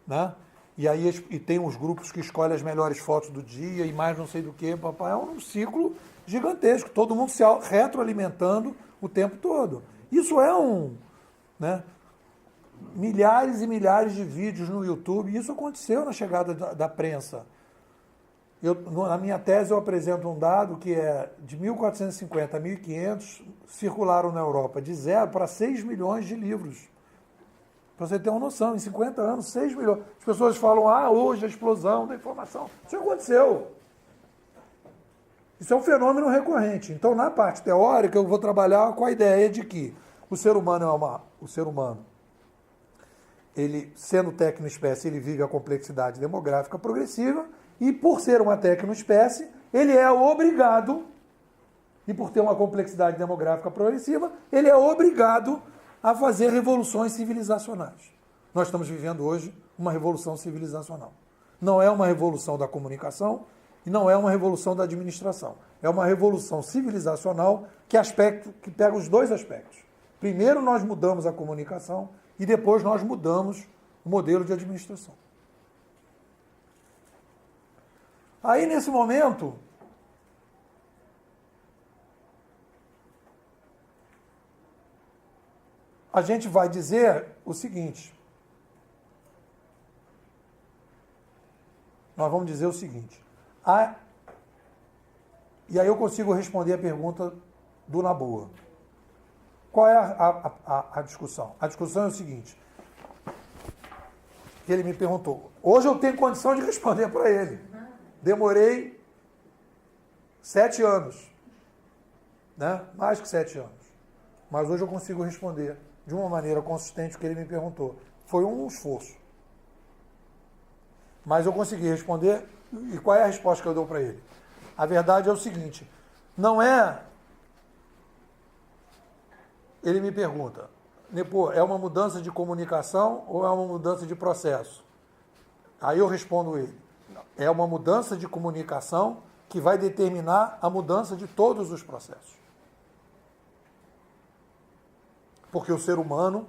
Speaker 2: né? E aí tem os grupos que escolhem as melhores fotos do dia e mais não sei do que, papai. É um ciclo gigantesco, todo mundo se retroalimentando o tempo todo. Isso é né? Milhares e milhares de vídeos no YouTube. Isso aconteceu na chegada da prensa. Na minha tese eu apresento um dado que é de 1450 a 1500 circularam na Europa de 0 para 6 milhões de livros. Para você ter uma noção, em 50 anos, 6 milhões. As pessoas falam, hoje a explosão da informação. Isso aconteceu. Isso é um fenômeno recorrente. Então, na parte teórica, eu vou trabalhar com a ideia de que o ser humano, ele, sendo tecnoespécie, ele vive a complexidade demográfica progressiva e, por ser uma tecnoespécie, ele é obrigado, e por ter uma complexidade demográfica progressiva, ele é obrigado a fazer revoluções civilizacionais. Nós estamos vivendo hoje uma revolução civilizacional. Não é uma revolução da comunicação e não é uma revolução da administração. É uma revolução civilizacional que pega os dois aspectos. Primeiro nós mudamos a comunicação e depois nós mudamos o modelo de administração. Aí, nesse momento, a gente vai dizer o seguinte. Nós vamos dizer o seguinte. E aí eu consigo responder a pergunta do Na Boa. Qual é a discussão? A discussão é o seguinte. Que ele me perguntou. Hoje eu tenho condição de responder para ele. Demorei 7 anos. Né? Mais que 7 anos. Mas hoje eu consigo responder de uma maneira consistente o que ele me perguntou. Foi um esforço. Mas eu consegui responder. E qual é a resposta que eu dou para ele? A verdade é o seguinte. Não é... Ele me pergunta, Nepô, é uma mudança de comunicação ou é uma mudança de processo? Aí eu respondo ele. É uma mudança de comunicação que vai determinar a mudança de todos os processos. Porque o ser humano,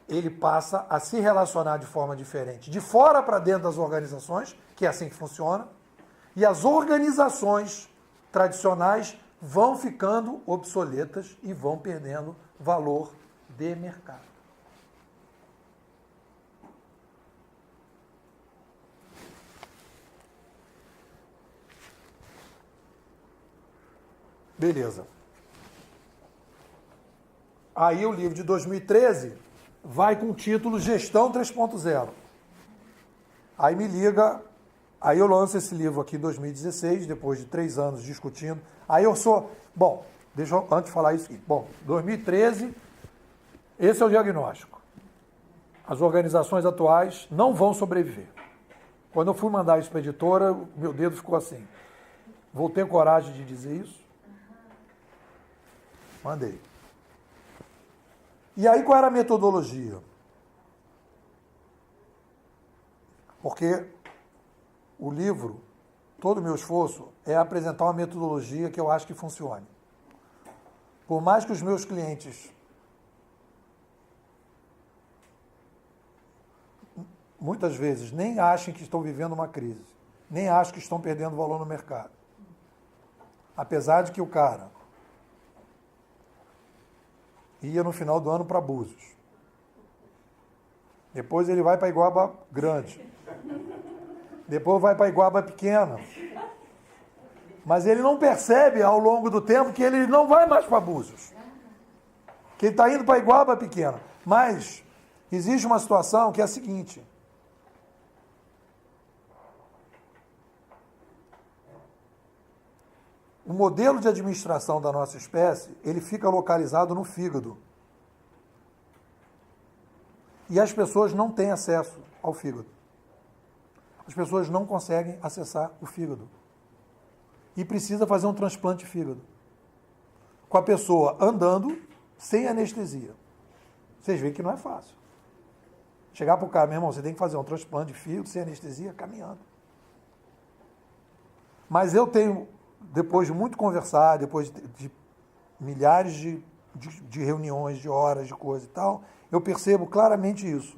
Speaker 2: ele passa a se relacionar de forma diferente, de fora para dentro das organizações, que é assim que funciona, e as organizações tradicionais vão ficando obsoletas e vão perdendo valor de mercado. Beleza. Aí o livro de 2013 vai com o título Gestão 3.0. Aí me liga, aí eu lanço esse livro aqui em 2016, depois de 3 anos discutindo. Aí eu sou... Bom, deixa eu antes falar isso aqui. Bom, 2013, esse é o diagnóstico. As organizações atuais não vão sobreviver. Quando eu fui mandar isso para a editora, meu dedo ficou assim. Vou ter coragem de dizer isso? Mandei. E aí qual era a metodologia? Porque o livro, todo o meu esforço é apresentar uma metodologia que eu acho que funcione. Por mais que os meus clientes muitas vezes nem achem que estão vivendo uma crise, nem achem que estão perdendo valor no mercado. Apesar de que o cara ia no final do ano para Búzios. Depois ele vai para Iguaba Grande. Depois vai para Iguaba Pequena. Mas ele não percebe ao longo do tempo que ele não vai mais para Búzios. Que ele está indo para Iguaba Pequena. Mas existe uma situação que é a seguinte. O modelo de administração da nossa espécie, ele fica localizado no fígado. E as pessoas não têm acesso ao fígado. As pessoas não conseguem acessar o fígado. E precisa fazer um transplante de fígado. Com a pessoa andando, sem anestesia. Vocês veem que não é fácil. Chegar para o cara, meu irmão, você tem que fazer um transplante de fígado sem anestesia, caminhando. Mas eu tenho, depois de muito conversar, depois de milhares de reuniões, de horas, de coisa e tal, eu percebo claramente isso.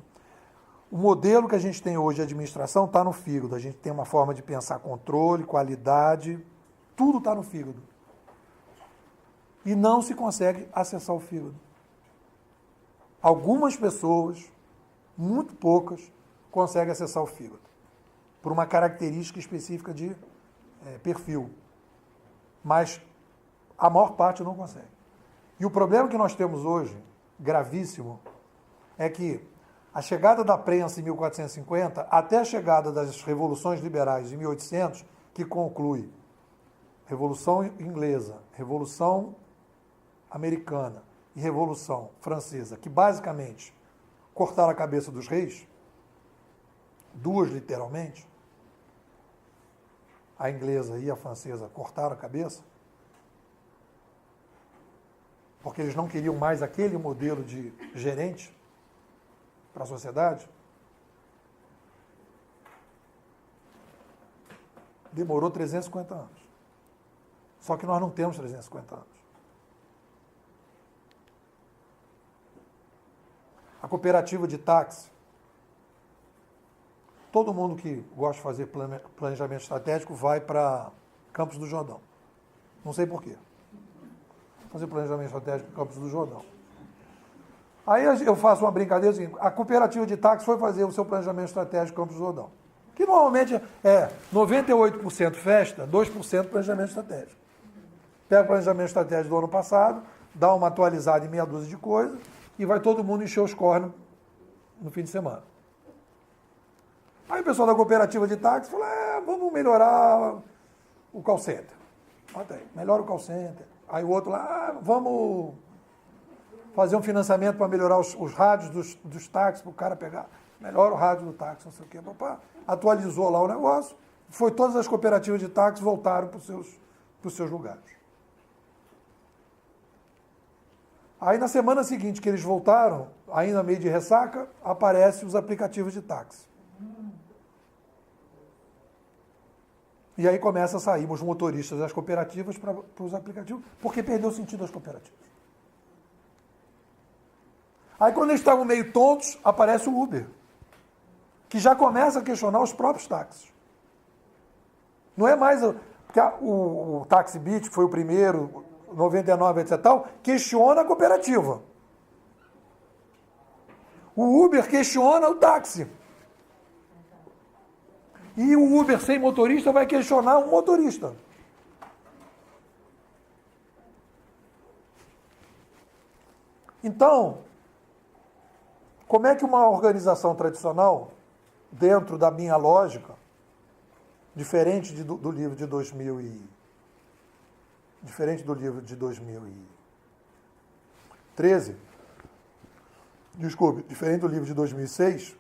Speaker 2: O modelo que a gente tem hoje de administração está no fígado. A gente tem uma forma de pensar controle, qualidade, tudo está no fígado. E não se consegue acessar o fígado. Algumas pessoas, muito poucas, conseguem acessar o fígado. Por uma característica específica de perfil. Mas a maior parte não consegue. E o problema que nós temos hoje, gravíssimo, é que a chegada da prensa em 1450, até a chegada das revoluções liberais em 1800, que conclui Revolução Inglesa, Revolução Americana e Revolução Francesa, que basicamente cortaram a cabeça dos reis, duas literalmente, a inglesa e a francesa cortaram a cabeça, porque eles não queriam mais aquele modelo de gerente para a sociedade. Demorou 350 anos. Só que nós não temos 350 anos. A cooperativa de táxi, todo mundo que gosta de fazer planejamento estratégico vai para Campos do Jordão. Não sei porquê. Fazer planejamento estratégico em Campos do Jordão. Aí eu faço uma brincadeira assim, a cooperativa de táxi foi fazer o seu planejamento estratégico em Campos do Jordão. Que normalmente é 98% festa, 2% planejamento estratégico. Pega o planejamento estratégico do ano passado, dá uma atualizada em meia dúzia de coisas e vai todo mundo encher os cornos no fim de semana. Aí o pessoal da cooperativa de táxi falou, vamos melhorar o call center. Melhora o call center. Aí o outro lá, vamos fazer um financiamento para melhorar os rádios dos táxis, para o cara pegar. Melhora o rádio do táxi, não sei o quê. Papá, atualizou lá o negócio, todas as cooperativas de táxi voltaram para os seus lugares. Aí na semana seguinte que eles voltaram, ainda meio de ressaca, aparecem os aplicativos de táxi. E aí começa a sair os motoristas das cooperativas para os aplicativos, porque perdeu o sentido das cooperativas. Aí quando eles estavam meio tontos, aparece o Uber, que já começa a questionar os próprios táxis. Não é mais... Porque o Taxi Beat, que foi o primeiro, 99, etc. tal, questiona a cooperativa. O Uber questiona o táxi. E o Uber sem motorista vai questionar um motorista. Então, como é que uma organização tradicional, dentro da minha lógica, diferente do livro de 2013, diferente do livro de 2006,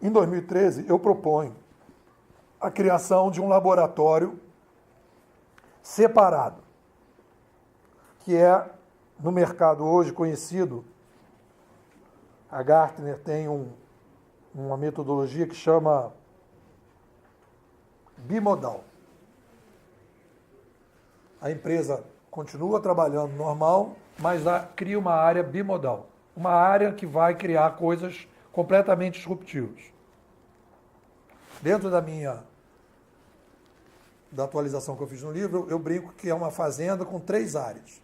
Speaker 2: em 2013 eu proponho a criação de um laboratório separado, que é, no mercado hoje conhecido, a Gartner tem uma metodologia que chama bimodal. A empresa continua trabalhando normal, mas cria uma área bimodal. Uma área que vai criar coisas completamente disruptivas. Dentro da atualização que eu fiz no livro, eu brinco que é uma fazenda com 3 áreas.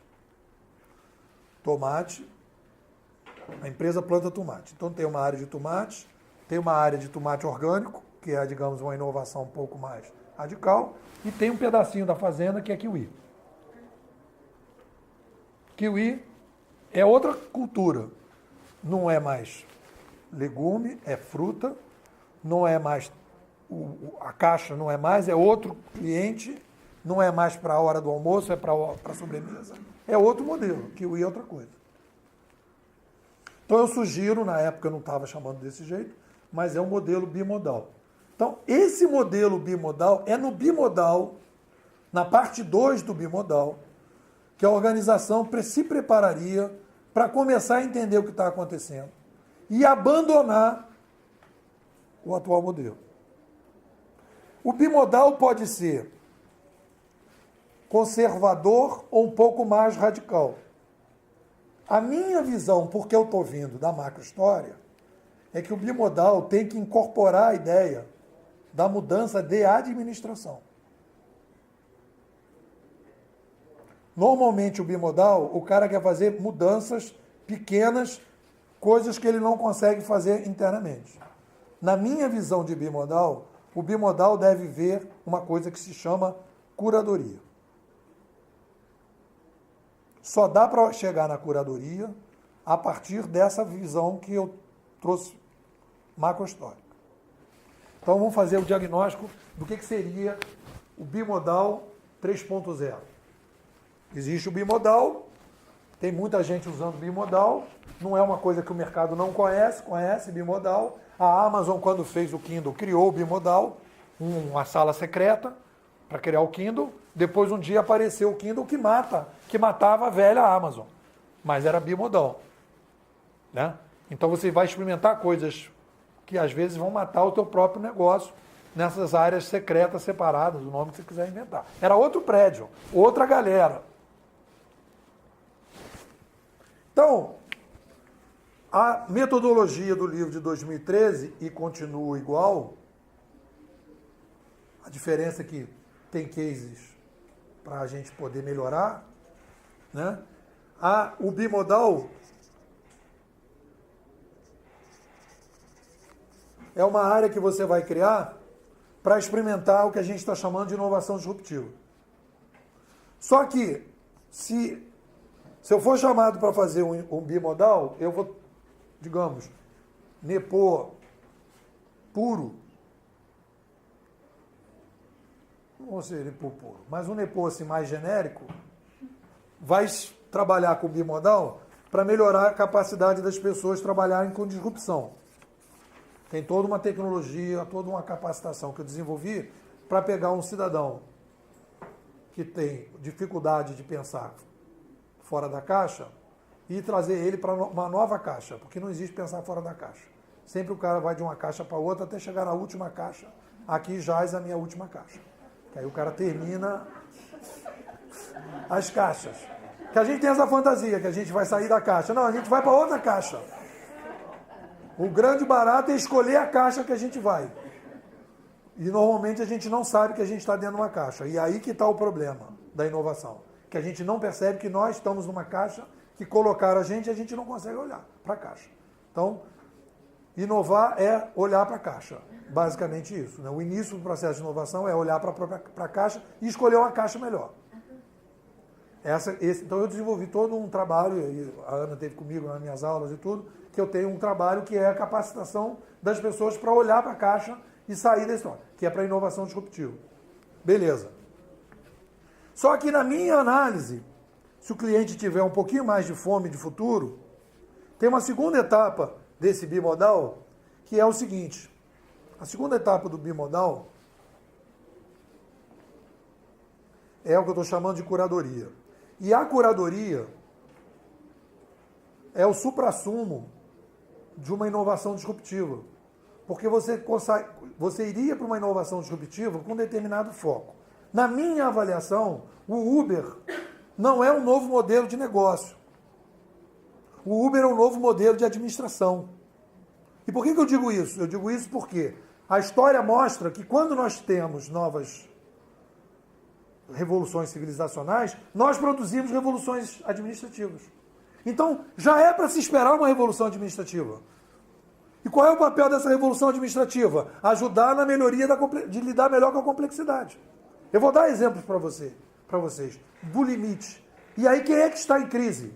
Speaker 2: Tomate, a empresa planta tomate. Então tem uma área de tomate, tem uma área de tomate orgânico, que é, digamos, uma inovação um pouco mais radical, e tem um pedacinho da fazenda que é kiwi. Kiwi é outra cultura. Não é mais legume, é fruta, não é mais, a caixa não é mais, é outro cliente, não é mais para a hora do almoço, é para a sobremesa. É outro modelo, kiwi é outra coisa. Então eu sugiro, na época eu não estava chamando desse jeito, mas é um modelo bimodal. Então, esse modelo bimodal é no bimodal, na parte 2 do bimodal, que a organização se prepararia para começar a entender o que está acontecendo e abandonar o atual modelo. O bimodal pode ser conservador ou um pouco mais radical. A minha visão, porque eu estou vindo da macrohistória, é que o bimodal tem que incorporar a ideia da mudança de administração. Normalmente o bimodal, o cara quer fazer mudanças pequenas, coisas que ele não consegue fazer internamente. Na minha visão de bimodal, o bimodal deve ver uma coisa que se chama curadoria. Só dá para chegar na curadoria a partir dessa visão que eu trouxe macrohistórica. Então vamos fazer o diagnóstico do que seria o bimodal 3.0. Existe o bimodal, tem muita gente usando bimodal, não é uma coisa que o mercado não conhece bimodal. A Amazon, quando fez o Kindle, criou o bimodal, uma sala secreta para criar o Kindle. Depois, um dia, apareceu o Kindle que matava a velha Amazon. Mas era bimodal. Né? Então, você vai experimentar coisas que, às vezes, vão matar o teu próprio negócio nessas áreas secretas separadas, o nome que você quiser inventar. Era outro prédio, outra galera. Então, a metodologia do livro de 2013, e continua igual, a diferença é que tem cases para a gente poder melhorar, né? O bimodal é uma área que você vai criar para experimentar o que a gente está chamando de inovação disruptiva. Só que, se eu for chamado para fazer um bimodal, eu vou, digamos, nepô puro, não vou ser nepô puro, mas um nepô assim, mais genérico, vai trabalhar com bimodal para melhorar a capacidade das pessoas trabalharem com disrupção. Tem toda uma tecnologia, toda uma capacitação que eu desenvolvi para pegar um cidadão que tem dificuldade de pensar fora da caixa e trazer ele para uma nova caixa, porque não existe pensar fora da caixa. Sempre o cara vai de uma caixa para outra até chegar na última caixa. Aqui jaz a minha última caixa. Que aí o cara termina as caixas. Que a gente tem essa fantasia, que a gente vai sair da caixa. Não, a gente vai para outra caixa. O grande barato é escolher a caixa que a gente vai. E normalmente a gente não sabe que a gente está dentro de uma caixa. E aí que está o problema da inovação. Que a gente não percebe que nós estamos numa caixa que colocaram a gente não consegue olhar para a caixa. Então, inovar é olhar para a caixa. Basicamente isso. Né? O início do processo de inovação é olhar para a caixa e escolher uma caixa melhor. Então eu desenvolvi todo um trabalho, e a Ana teve comigo nas minhas aulas e tudo, que eu tenho um trabalho que é a capacitação das pessoas para olhar para a caixa e sair da história, que é para inovação disruptiva. Beleza. Só que na minha análise, se o cliente tiver um pouquinho mais de fome de futuro, tem uma segunda etapa desse bimodal, que é o seguinte. A segunda etapa do bimodal é o que eu estou chamando de curadoria. E a curadoria é o suprassumo de uma inovação disruptiva. Porque você iria para uma inovação disruptiva com um determinado foco. Na minha avaliação, o Uber não é um novo modelo de negócio. O Uber é um novo modelo de administração. E por que eu digo isso? Eu digo isso porque a história mostra que quando nós temos novas revoluções civilizacionais, nós produzimos revoluções administrativas. Então, já é para se esperar uma revolução administrativa. E qual é o papel dessa revolução administrativa? Ajudar na melhoria de lidar melhor com a complexidade. Eu vou dar exemplos para vocês do limite. E aí, quem é que está em crise?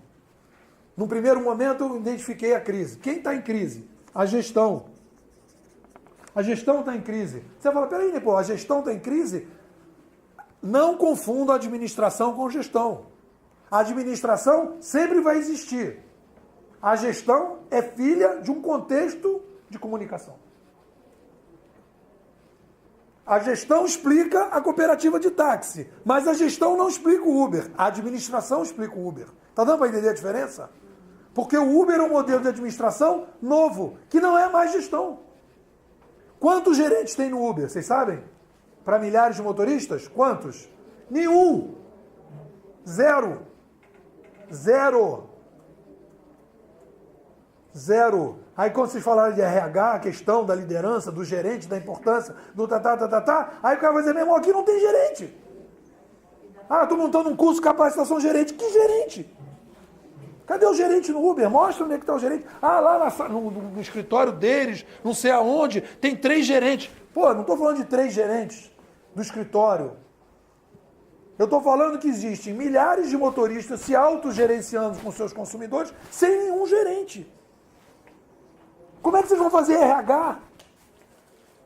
Speaker 2: No primeiro momento, eu identifiquei a crise. Quem está em crise? A gestão. A gestão está em crise. Você fala, peraí, pô, a gestão está em crise? Não confunda a administração com gestão. A administração sempre vai existir. A gestão é filha de um contexto de comunicação. A gestão explica a cooperativa de táxi, mas a gestão não explica o Uber. A administração explica o Uber. Está dando para entender a diferença? Porque o Uber é um modelo de administração novo, que não é mais gestão. Quantos gerentes tem no Uber? Vocês sabem? Para milhares de motoristas? Quantos? Nenhum. Zero. Aí quando vocês falaram de RH, a questão da liderança, do gerente, da importância, do aí o cara vai dizer, meu irmão, aqui não tem gerente. Ah, estou montando um curso de capacitação gerente. Que gerente? Cadê o gerente no Uber? Mostra onde é que está o gerente. Ah, lá no escritório deles, não sei aonde, tem 3 gerentes. Pô, não estou falando de 3 gerentes do escritório. Eu estou falando que existem milhares de motoristas se autogerenciando com seus consumidores sem nenhum gerente. Como é que vocês vão fazer RH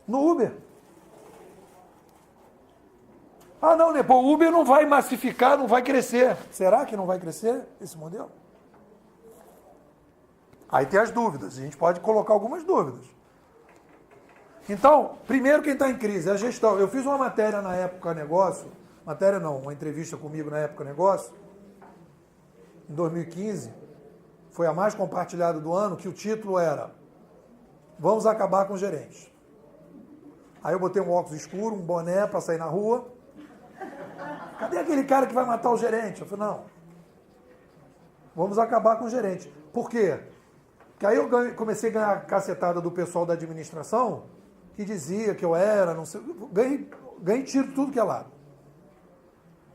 Speaker 2: no Uber? Ah, não, né? Pô, o Uber não vai massificar, não vai crescer. Será que não vai crescer esse modelo? Aí tem as dúvidas, a gente pode colocar algumas dúvidas. Então, primeiro quem está em crise é a gestão. Eu fiz uma matéria na Época Negócio, uma entrevista comigo na Época Negócio, em 2015, foi a mais compartilhada do ano, que o título era Vamos acabar com os gerentes. Aí eu botei um óculos escuro, um boné para sair na rua. Cadê aquele cara que vai matar o gerente? Eu falei, não. Vamos acabar com o gerente. Por quê? Porque aí eu comecei a ganhar cacetada do pessoal da administração, que dizia que eu era, não sei, ganhei tiro de tudo que é lado.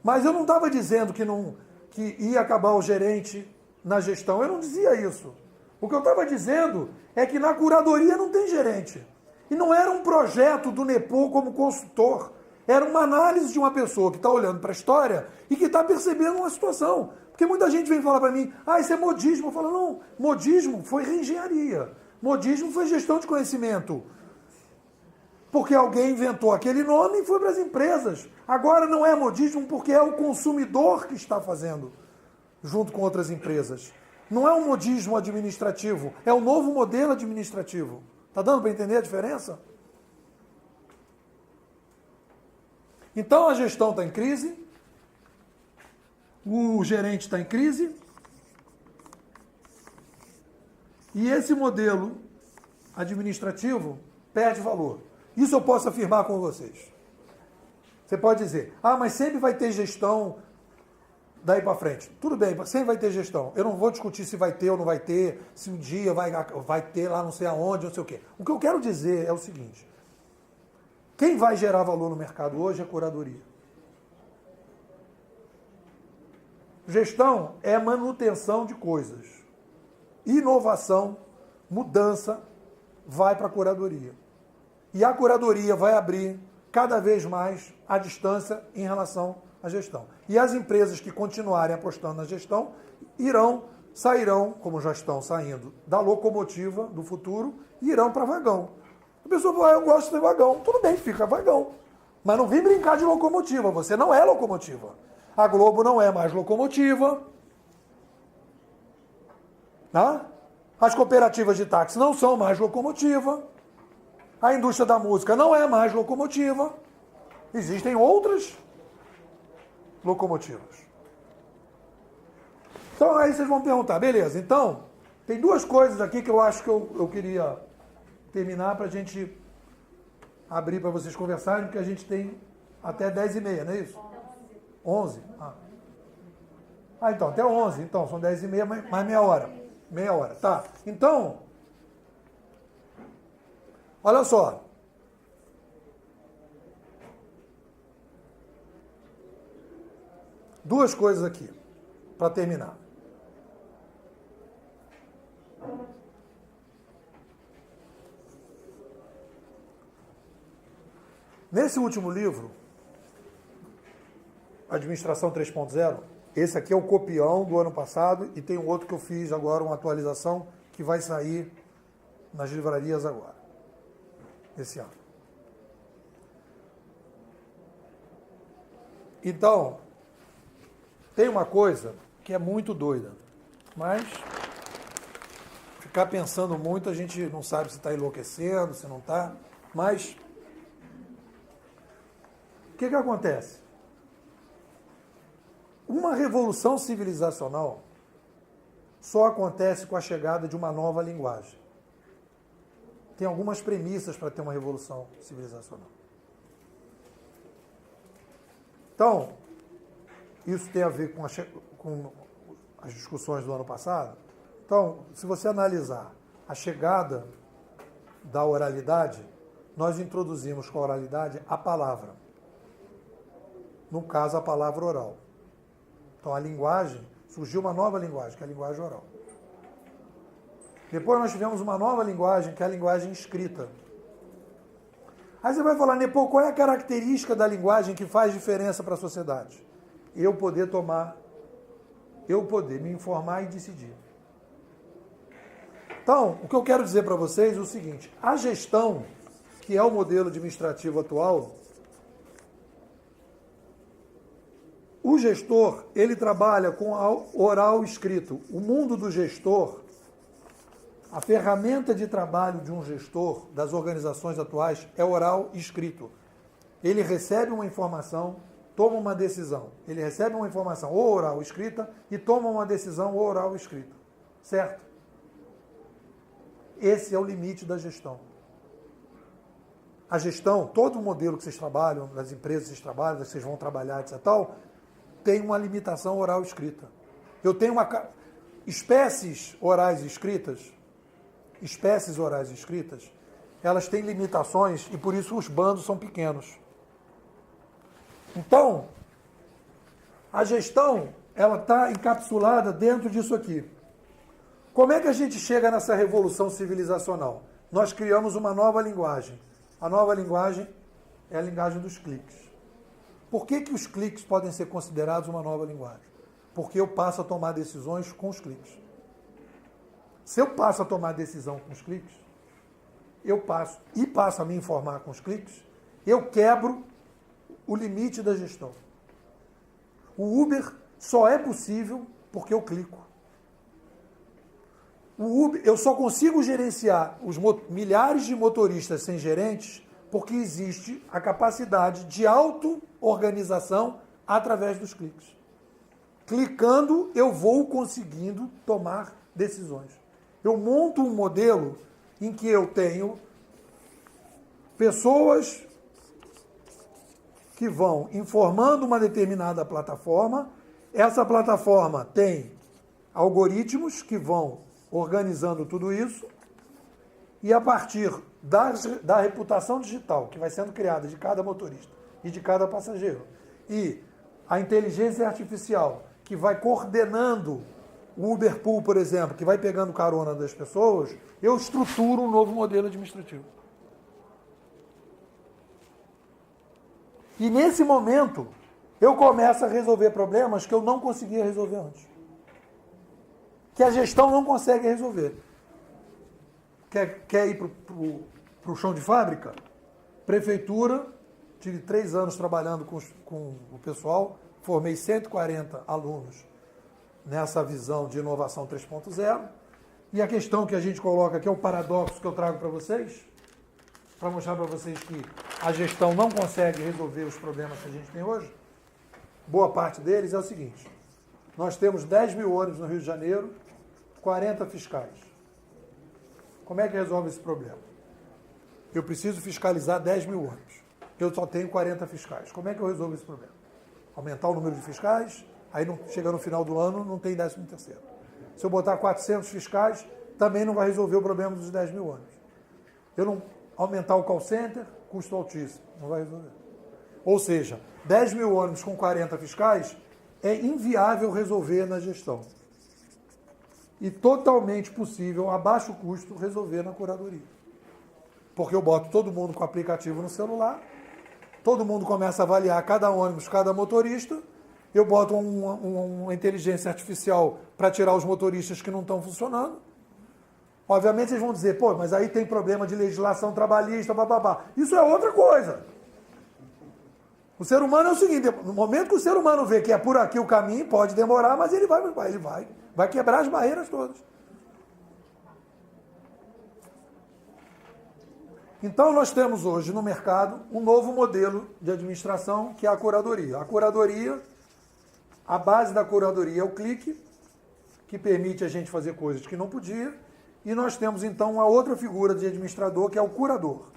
Speaker 2: Mas eu não estava dizendo que ia acabar o gerente na gestão, eu não dizia isso. O que eu estava dizendo é que na curadoria não tem gerente. E não era um projeto do NEPO como consultor, era uma análise de uma pessoa que está olhando para a história e que está percebendo uma situação. Porque muita gente vem falar para mim, isso é modismo. Eu falo, não, modismo foi reengenharia. Modismo foi gestão de conhecimento. Porque alguém inventou aquele nome e foi para as empresas. Agora não é modismo porque é o consumidor que está fazendo, junto com outras empresas. Não é um modismo administrativo, é um novo modelo administrativo. Está dando para entender a diferença? Então a gestão está em crise, o gerente está em crise, e esse modelo administrativo perde valor. Isso eu posso afirmar com vocês. Você pode dizer, mas sempre vai ter gestão daí para frente. Tudo bem, sempre vai ter gestão. Eu não vou discutir se vai ter ou não vai ter, se um dia vai ter lá não sei aonde, não sei o quê. O que eu quero dizer é o seguinte, quem vai gerar valor no mercado hoje é a curadoria. Gestão é manutenção de coisas. Inovação, mudança, vai para a curadoria. E a curadoria vai abrir cada vez mais a distância em relação à gestão. E as empresas que continuarem apostando na gestão sairão, como já estão saindo, da locomotiva do futuro e irão para vagão. A pessoa fala, eu gosto de vagão. Tudo bem, fica vagão. Mas não vem brincar de locomotiva, você não é locomotiva. A Globo não é mais locomotiva. Tá? As cooperativas de táxi não são mais locomotiva. A indústria da música não é mais locomotiva. Existem outras locomotivas. Então aí vocês vão perguntar, beleza, então, tem 2 coisas aqui que eu acho que eu queria terminar para a gente abrir para vocês conversarem, porque a gente tem até 10h30, não é isso? 11? Então, até 11, então, são 10h30, mais meia hora. Meia hora, tá. Então, olha só. Duas coisas aqui, para terminar. Nesse último livro, Administração 3.0, esse aqui é o copião do ano passado e tem um outro que eu fiz agora, uma atualização, que vai sair nas livrarias agora, esse ano. Então, tem uma coisa que é muito doida, mas ficar pensando muito, a gente não sabe se está enlouquecendo, se não está, mas O que acontece? Uma revolução civilizacional só acontece com a chegada de uma nova linguagem. Tem algumas premissas para ter uma revolução civilizacional. Então, isso tem a ver com as discussões do ano passado. Então, se você analisar a chegada da oralidade, nós introduzimos com a oralidade a palavra. No caso, a palavra oral. Então, a linguagem, surgiu uma nova linguagem, que é a linguagem oral. Depois nós tivemos uma nova linguagem, que é a linguagem escrita. Aí você vai falar, Nepô, qual é a característica da linguagem que faz diferença para a sociedade? Eu poder me informar e decidir. Então, o que eu quero dizer para vocês é o seguinte, a gestão, que é o modelo administrativo atual, o gestor, ele trabalha com oral escrito. O mundo do gestor, a ferramenta de trabalho de um gestor das organizações atuais é oral escrito. Ele recebe uma informação, toma uma decisão. Ele recebe uma informação ou oral escrita e toma uma decisão ou oral escrita. Certo? Esse é o limite da gestão. A gestão, todo o modelo que vocês trabalham, das empresas que vocês trabalham, que vocês vão trabalhar, etc. tal, tem uma limitação oral escrita. Eu tenho espécies orais escritas, elas têm limitações e por isso os bandos são pequenos. Então, a gestão, ela está encapsulada dentro disso aqui. Como é que a gente chega nessa revolução civilizacional? Nós criamos uma nova linguagem. A nova linguagem é a linguagem dos cliques. Por que os cliques podem ser considerados uma nova linguagem? Porque eu passo a tomar decisões com os cliques. Se eu passo a tomar decisão com os cliques, passo a me informar com os cliques, eu quebro o limite da gestão. O Uber só é possível porque eu clico. O Uber, eu só consigo gerenciar os milhares de motoristas sem gerentes porque existe a capacidade de auto-organização através dos cliques. Clicando, eu vou conseguindo tomar decisões. Eu monto um modelo em que eu tenho pessoas que vão informando uma determinada plataforma. Essa plataforma tem algoritmos que vão organizando tudo isso e a partir da reputação digital que vai sendo criada de cada motorista e de cada passageiro e a inteligência artificial que vai coordenando o Uber Pool, por exemplo, que vai pegando carona das pessoas, eu estruturo um novo modelo administrativo. E nesse momento, eu começo a resolver problemas que eu não conseguia resolver antes. Que a gestão não consegue resolver. Quer ir para o chão de fábrica? Prefeitura, tive 3 anos trabalhando com o pessoal, formei 140 alunos nessa visão de inovação 3.0. E a questão que a gente coloca aqui é o paradoxo que eu trago para vocês, para mostrar para vocês que a gestão não consegue resolver os problemas que a gente tem hoje. Boa parte deles é o seguinte: nós temos 10 mil ônibus no Rio de Janeiro, 40 fiscais. Como é que resolve esse problema? Eu preciso fiscalizar 10 mil ônibus. Eu só tenho 40 fiscais. Como é que eu resolvo esse problema? Aumentar o número de fiscais, aí chega no final do ano, não tem 13º. Se eu botar 400 fiscais, também não vai resolver o problema dos 10 mil ônibus. Eu não aumentar o call center, custo altíssimo, não vai resolver. Ou seja, 10 mil ônibus com 40 fiscais é inviável resolver na gestão. E totalmente possível, a baixo custo, resolver na curadoria. Porque eu boto todo mundo com aplicativo no celular, todo mundo começa a avaliar cada ônibus, cada motorista, eu boto uma inteligência artificial para tirar os motoristas que não estão funcionando. Obviamente vocês vão dizer, pô, mas aí tem problema de legislação trabalhista, bababá. Isso é outra coisa. O ser humano é o seguinte, no momento que o ser humano vê que é por aqui o caminho, pode demorar, mas ele vai quebrar as barreiras todas. Então, nós temos hoje no mercado um novo modelo de administração, que é a curadoria. A curadoria, a base da curadoria é o clique, que permite a gente fazer coisas que não podia, e nós temos, então, uma outra figura de administrador, que é o curador.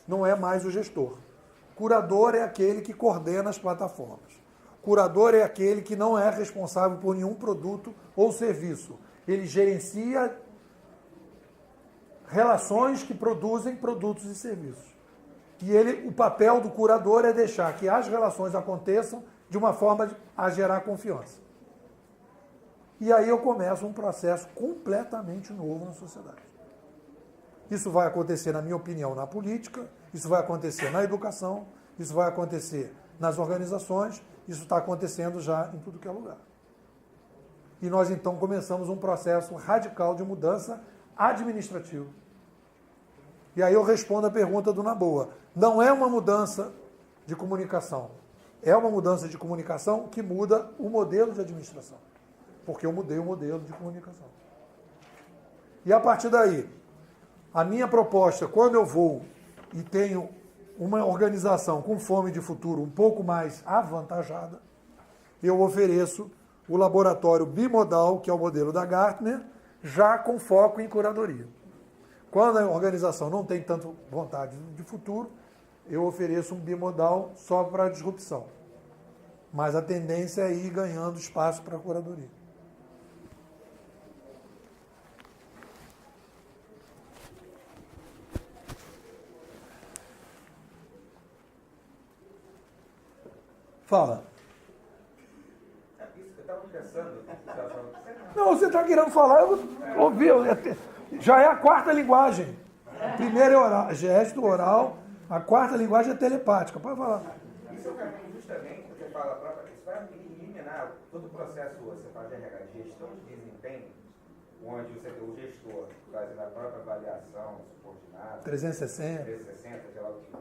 Speaker 2: Não é mais o gestor. Curador é aquele que coordena as plataformas. Curador é aquele que não é responsável por nenhum produto ou serviço. Ele gerencia relações que produzem produtos e serviços. E o papel do curador é deixar que as relações aconteçam de uma forma a gerar confiança. E aí eu começo um processo completamente novo na sociedade. Isso vai acontecer, na minha opinião, na política, isso vai acontecer na educação, isso vai acontecer nas organizações, isso está acontecendo já em tudo que é lugar. E nós, então, começamos um processo radical de mudança administrativa. E aí eu respondo a pergunta do Naboa. Não é uma mudança de comunicação. É uma mudança de comunicação que muda o modelo de administração. Porque eu mudei o modelo de comunicação. E a partir daí, a minha proposta, quando eu vou e tenho uma organização com fome de futuro um pouco mais avantajada, eu ofereço o laboratório bimodal, que é o modelo da Gartner, já com foco em curadoria. Quando a organização não tem tanto vontade de futuro, eu ofereço um bimodal só para disrupção. Mas a tendência é ir ganhando espaço para a curadoria. Fala.
Speaker 5: Isso que eu estava pensando.
Speaker 2: Não, você está querendo falar, eu ouvi. Já é a quarta linguagem. A primeira é oral, gesto oral, a quarta linguagem é telepática. Pode falar.
Speaker 5: Isso é o caminho justamente, você fala, isso vai eliminar todo o processo, você fala de RH, de gestão de desempenho, onde você tem o gestor fazendo a própria avaliação subordinada,
Speaker 2: 360,
Speaker 5: seja lá o que.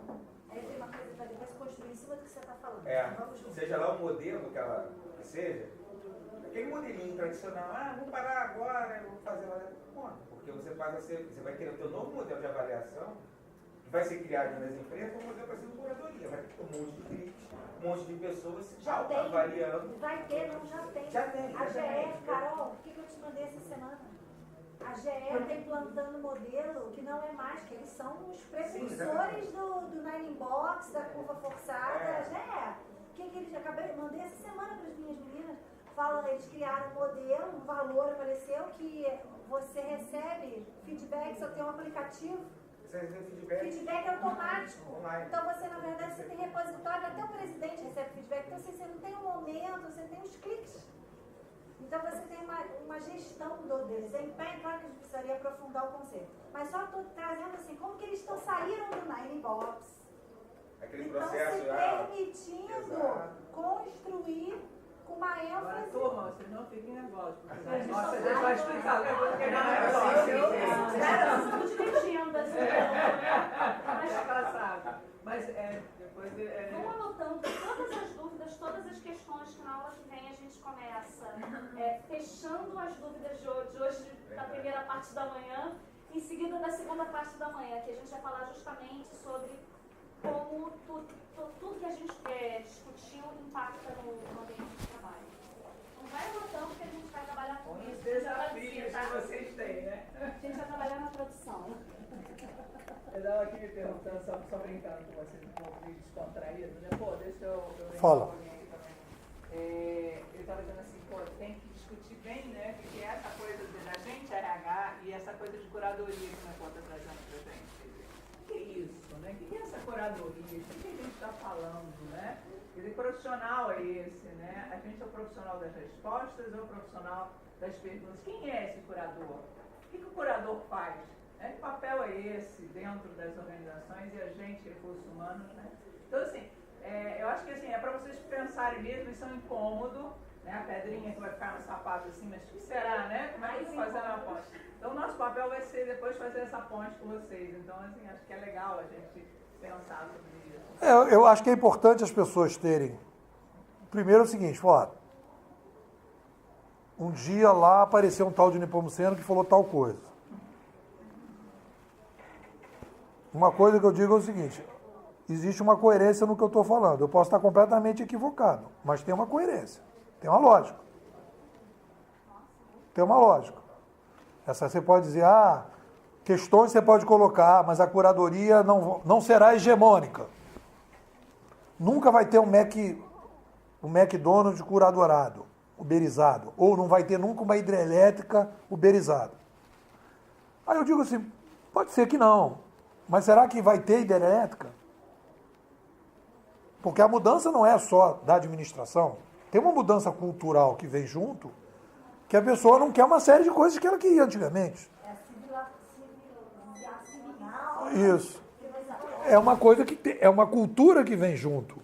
Speaker 6: Tem uma coisa que vai se construir em cima do que você está falando.
Speaker 5: Seja lá o modelo que ela seja, aquele modelinho tradicional, vou parar agora, eu vou fazer lá dentro. Porque você vai ter o seu novo modelo de avaliação, que vai ser criado nas empresas, o modelo vai ser de curadoria, vai ter um monte de críticos, um monte de pessoas
Speaker 6: Já tem,
Speaker 5: avaliando.
Speaker 6: vai ter, não, já tem.
Speaker 5: Já tem.
Speaker 6: A GE, Carol, o que eu te mandei essa semana? A GE está implantando um modelo que não é mais, que eles são os precursores do Nine Box, da curva forçada. A GE. O que eles mandei essa semana para as minhas meninas? Eles criaram um modelo, um valor apareceu que você recebe feedback, só tem um aplicativo.
Speaker 5: Você recebe
Speaker 6: Feedback automático.
Speaker 5: Online.
Speaker 6: Então você, na verdade, você tem repositório, até o presidente recebe feedback. Então você não tem um momento, você tem os cliques. Então você tem uma gestão deles. É claro que a gente precisaria aprofundar o conceito. Mas só estou trazendo assim, como que eles saíram do Nine Box.
Speaker 5: Aquele
Speaker 6: Então
Speaker 5: processo
Speaker 6: se permitindo construir com uma
Speaker 4: Agora,
Speaker 6: ênfase.
Speaker 4: turma, vocês não fiquem nervosos, porque a gente vai explicar o que é negócio.
Speaker 1: Estamos dividindo assim.
Speaker 4: Ela sabe. Mas depois
Speaker 1: Vamos anotando todas as dúvidas, todas as questões que na aula que vem a gente começa fechando as dúvidas de hoje, da primeira parte da manhã, em seguida da segunda parte da manhã, que a gente vai falar justamente sobre como tudo que a gente discutiu impacta no ambiente de trabalho. Não vai anotando que a gente vai trabalhar com
Speaker 4: os
Speaker 1: isso.
Speaker 4: desafios que vocês têm, né?
Speaker 1: A gente vai trabalhar na produção.
Speaker 4: Eu estava aqui me perguntando, só brincando com vocês, um pouco meio descontraído, né? Pô, deixa eu
Speaker 2: Fala.
Speaker 4: alguém aqui também. Eu estava dizendo assim, pô, tem que discutir bem, né? Porque essa coisa da gente RH e essa coisa de curadoria que o Marcão está trazendo para a gente. O que é isso, né? O que é essa curadoria? O que a gente está falando, né? Quer dizer, profissional é esse, né? A gente é o profissional das respostas ou o profissional das perguntas? Quem é esse curador? O que o curador faz? Que papel é esse dentro das organizações e a gente, recursos humanos, né? Então, assim, eu acho que assim, é para vocês pensarem mesmo, isso é um incômodo, né? A pedrinha que vai ficar no sapato assim, mas o que será, né? Como é que eu vou fazer uma ponte? Então, o nosso papel vai ser depois fazer essa ponte com vocês. Então, assim, acho que é legal a gente pensar sobre isso.
Speaker 2: Eu acho que é importante as pessoas terem. Primeiro é o seguinte, um dia lá apareceu um tal de Nepomuceno que falou tal coisa. Uma coisa que eu digo é o seguinte, existe uma coerência no que eu estou falando. Eu posso estar completamente equivocado, mas tem uma coerência, tem uma lógica. Tem uma lógica. Essa você pode dizer, questões você pode colocar, mas a curadoria não será hegemônica. Nunca vai ter um McDonald's curadorado, uberizado. Ou não vai ter nunca uma hidrelétrica uberizada. Aí eu digo assim, pode ser que não. Mas será que vai ter hidrelétrica? Porque a mudança não é só da administração. Tem uma mudança cultural que vem junto, que a pessoa não quer uma série de coisas que ela queria antigamente. Isso. É uma coisa é uma cultura que vem junto.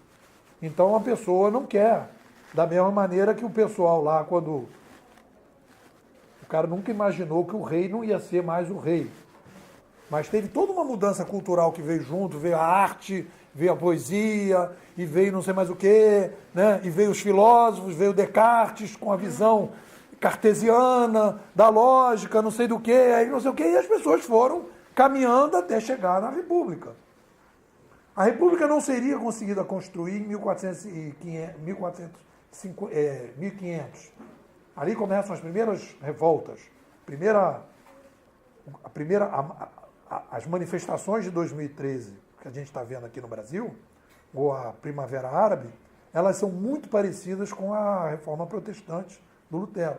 Speaker 2: Então a pessoa não quer. Da mesma maneira que o pessoal lá, quando o cara nunca imaginou que o rei não ia ser mais o rei. Mas teve toda uma mudança cultural que veio junto, veio a arte, veio a poesia, e veio não sei mais o quê, né? E veio os filósofos, veio Descartes com a visão cartesiana, da lógica, não sei do quê, aí não sei o quê, e as pessoas foram caminhando até chegar na República. A República não seria conseguida construir em 1500. Ali começam as primeiras revoltas. As manifestações de 2013, que a gente está vendo aqui no Brasil, ou a Primavera Árabe, elas são muito parecidas com a Reforma Protestante do Lutero.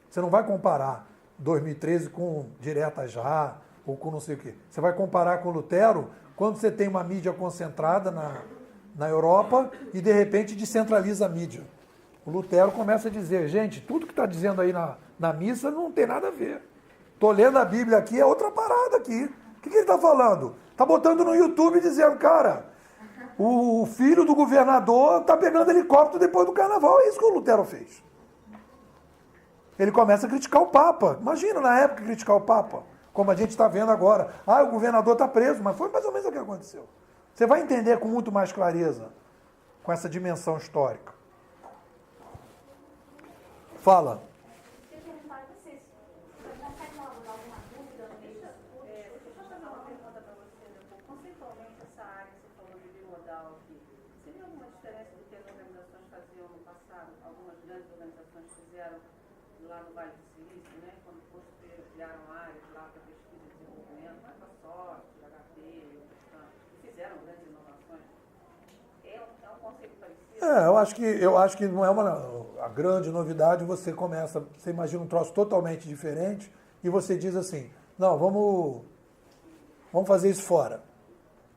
Speaker 2: Você não vai comparar 2013 com Direta Já, ou com não sei o quê. Você vai comparar com Lutero quando você tem uma mídia concentrada na Europa e, de repente, descentraliza a mídia. O Lutero começa a dizer, gente, tudo que está dizendo aí na missa não tem nada a ver. Estou lendo a Bíblia aqui, é outra parada aqui. O que ele está falando? Está botando no YouTube dizendo, cara, o filho do governador está pegando helicóptero depois do carnaval. É isso que o Lutero fez. Ele começa a criticar o Papa. Imagina na época criticar o Papa, como a gente está vendo agora. O governador está preso, mas foi mais ou menos o que aconteceu. Você vai entender com muito mais clareza, com essa dimensão histórica. Fala.
Speaker 7: Lá no Vale do Silício, né, quando criaram áreas lá para pesquisa e desenvolvimento, Microsoft, HP, fizeram grandes inovações. É um conceito parecido?
Speaker 2: Eu acho que não é a grande novidade. Você imagina um troço totalmente diferente e você diz assim, não, vamos fazer isso fora,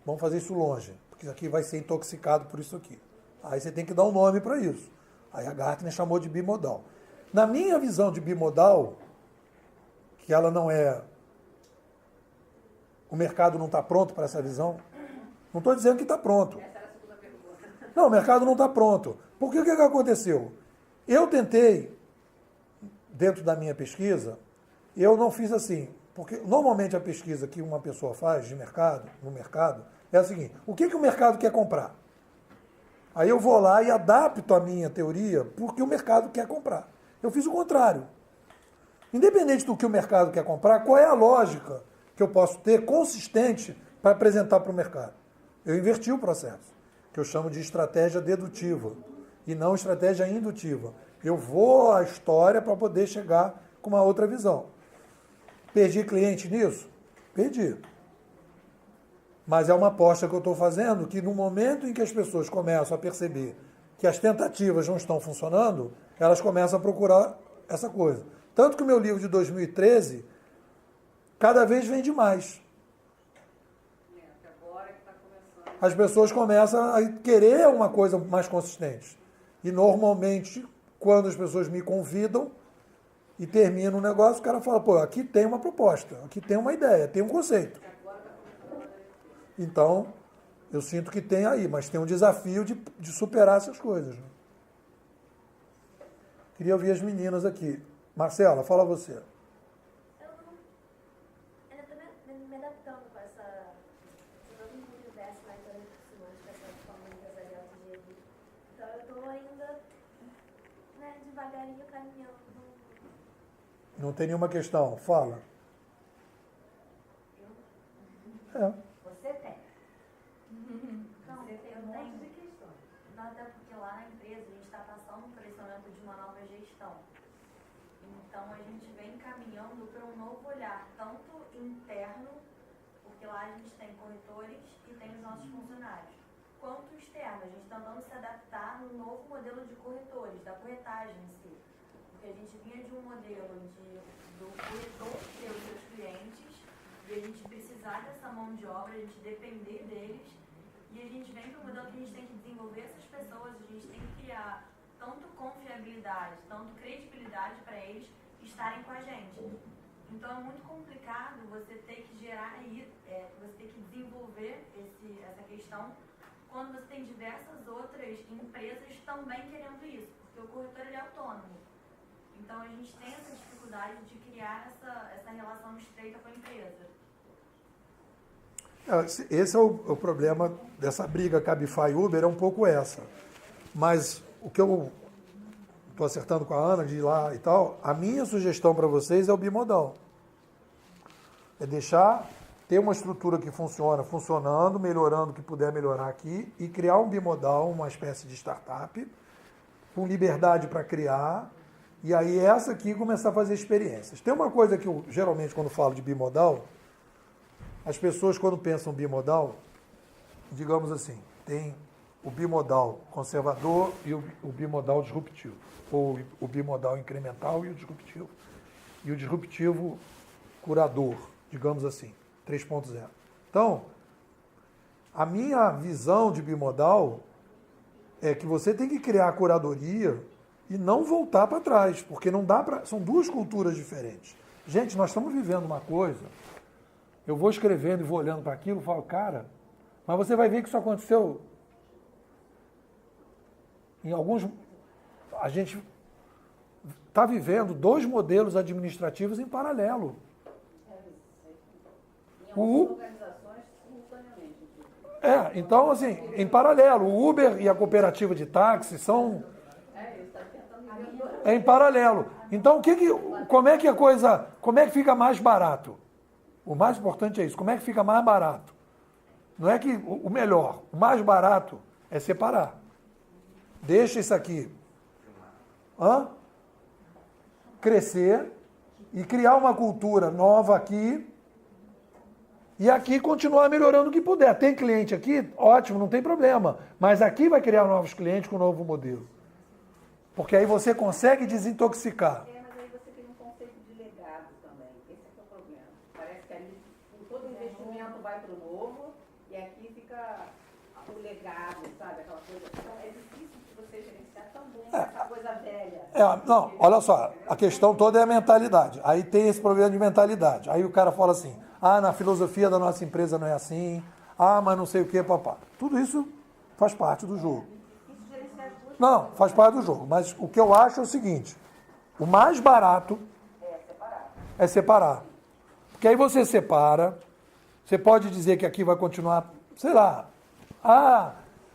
Speaker 2: vamos fazer isso longe, porque isso aqui vai ser intoxicado por isso aqui. Aí você tem que dar um nome para isso. Aí a Gartner chamou de bimodal. Na minha visão de bimodal, que ela não é... O mercado não está pronto para essa visão. Não estou dizendo que está pronto.
Speaker 7: Essa era a segunda pergunta.
Speaker 2: Não, o mercado não está pronto. Porque o que aconteceu? Eu tentei, dentro da minha pesquisa, eu não fiz assim. Porque normalmente a pesquisa que uma pessoa faz no mercado, é a seguinte, o que o mercado quer comprar? Aí eu vou lá e adapto a minha teoria porque o mercado quer comprar. Eu fiz o contrário. Independente do que o mercado quer comprar, qual é a lógica que eu posso ter consistente para apresentar para o mercado? Eu inverti o processo, que eu chamo de estratégia dedutiva e não estratégia indutiva. Eu vou à história para poder chegar com uma outra visão. Perdi cliente nisso? Perdi. Mas é uma aposta que eu estou fazendo que no momento em que as pessoas começam a perceber que as tentativas não estão funcionando, elas começam a procurar essa coisa. Tanto que o meu livro de 2013, cada vez vende mais.
Speaker 7: Agora que está começando.
Speaker 2: As pessoas começam a querer uma coisa mais consistente. E normalmente, quando as pessoas me convidam e termina o negócio, o cara fala, pô, aqui tem uma proposta, aqui tem uma ideia, tem um conceito. Então, eu sinto que tem aí, mas tem um desafio de superar essas coisas. Queria ouvir as meninas aqui. Marcela, fala você.
Speaker 8: Eu ainda estou me adaptando com esse novo universo mais aproximante com essa forma empresarial de GRI. Então eu estou ainda devagarinho caminhando.
Speaker 2: Não tem nenhuma questão, fala. É.
Speaker 6: Você tem.
Speaker 8: Não,
Speaker 6: Você tem
Speaker 8: eu
Speaker 6: um monte
Speaker 8: tenho.
Speaker 6: de questões.
Speaker 8: Não, até porque lá na empresa a gente está passando por esse momento de uma nova gestão. Então a gente vem caminhando para um novo olhar, tanto interno, porque lá a gente tem corretores e tem os nossos funcionários, quanto externo. A gente está tentando se adaptar no novo modelo de corretores, da corretagem em si. Porque a gente vinha de um modelo do corretor ter os seus clientes e a gente precisar dessa mão de obra, a gente depender deles. E a gente vem para um modelo que a gente tem que desenvolver essas pessoas, a gente tem que criar tanto confiabilidade, tanto credibilidade para eles estarem com a gente. Então é muito complicado você ter que gerar aí, você ter que desenvolver essa questão quando você tem diversas outras empresas também querendo isso, porque o corretor ele é autônomo. Então a gente tem essa dificuldade de criar essa relação estreita com a empresa.
Speaker 2: Esse é o problema dessa briga Cabify e Uber, é um pouco essa. Mas o que eu estou acertando com a Ana de ir lá e tal, a minha sugestão para vocês é o bimodal. É deixar ter uma estrutura que funciona, funcionando, melhorando o que puder melhorar aqui e criar um bimodal, uma espécie de startup, com liberdade para criar, e aí essa aqui começar a fazer experiências. Tem uma coisa que eu, geralmente, quando falo de bimodal, as pessoas, quando pensam bimodal, digamos assim, tem o bimodal conservador e o bimodal disruptivo, ou o bimodal incremental e o disruptivo curador, digamos assim, 3.0. Então, a minha visão de bimodal é que você tem que criar a curadoria e não voltar para trás, porque não dá para... São duas culturas diferentes. Gente, nós estamos vivendo uma coisa... Eu vou escrevendo e vou olhando para aquilo e falo, cara, mas você vai ver que isso aconteceu em alguns... A gente está vivendo dois modelos administrativos em paralelo.
Speaker 7: Em algumas organizações, simultaneamente.
Speaker 2: Então, assim, em paralelo, o Uber e a cooperativa de táxi são...
Speaker 7: Ele está tentando...
Speaker 2: É em paralelo. Então, como é que fica mais barato? O mais importante é isso, como é que fica mais barato? Não é que o melhor, o mais barato é separar. Deixa isso aqui crescer e criar uma cultura nova aqui e aqui continuar melhorando o que puder. Tem cliente aqui? Ótimo, não tem problema. Mas aqui vai criar novos clientes com um novo modelo. Porque aí você consegue desintoxicar.
Speaker 7: Mas aí você tem um conceito de legado também. Esse é o problema. Parece que ali todo investimento vai para o novo e aqui fica o legado, sabe? Aquela coisa. Então é difícil de você gerenciar também essa coisa velha.
Speaker 2: Não, olha só, a questão toda é a mentalidade. Aí tem esse problema de mentalidade. Aí o cara fala assim, na filosofia da nossa empresa não é assim, mas não sei o que, papá. Tudo isso faz parte do jogo. Não, faz parte do jogo. Mas o que eu acho é o seguinte, o mais barato é separar. Porque aí você separa, você pode dizer que aqui vai continuar, sei lá,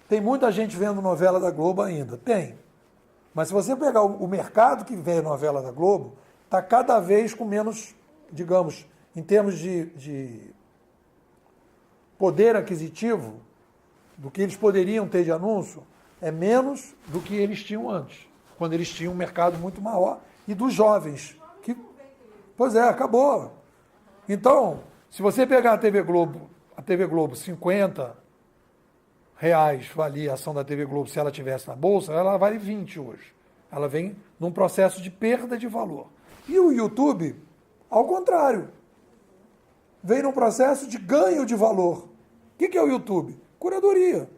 Speaker 2: tem muita gente vendo novela da Globo ainda. Tem. Mas se você pegar o mercado que vê novela da Globo, está cada vez com menos, digamos, em termos de poder aquisitivo, do que eles poderiam ter de anúncio, é menos do que eles tinham antes, quando eles tinham um mercado muito maior, e dos jovens. Pois é, acabou. Então, se você pegar a TV Globo, R$50 valia a ação da TV Globo se ela tivesse na Bolsa, ela vale 20 hoje. Ela vem num processo de perda de valor. E o YouTube, ao contrário, vem num processo de ganho de valor. O que é o YouTube? Curadoria.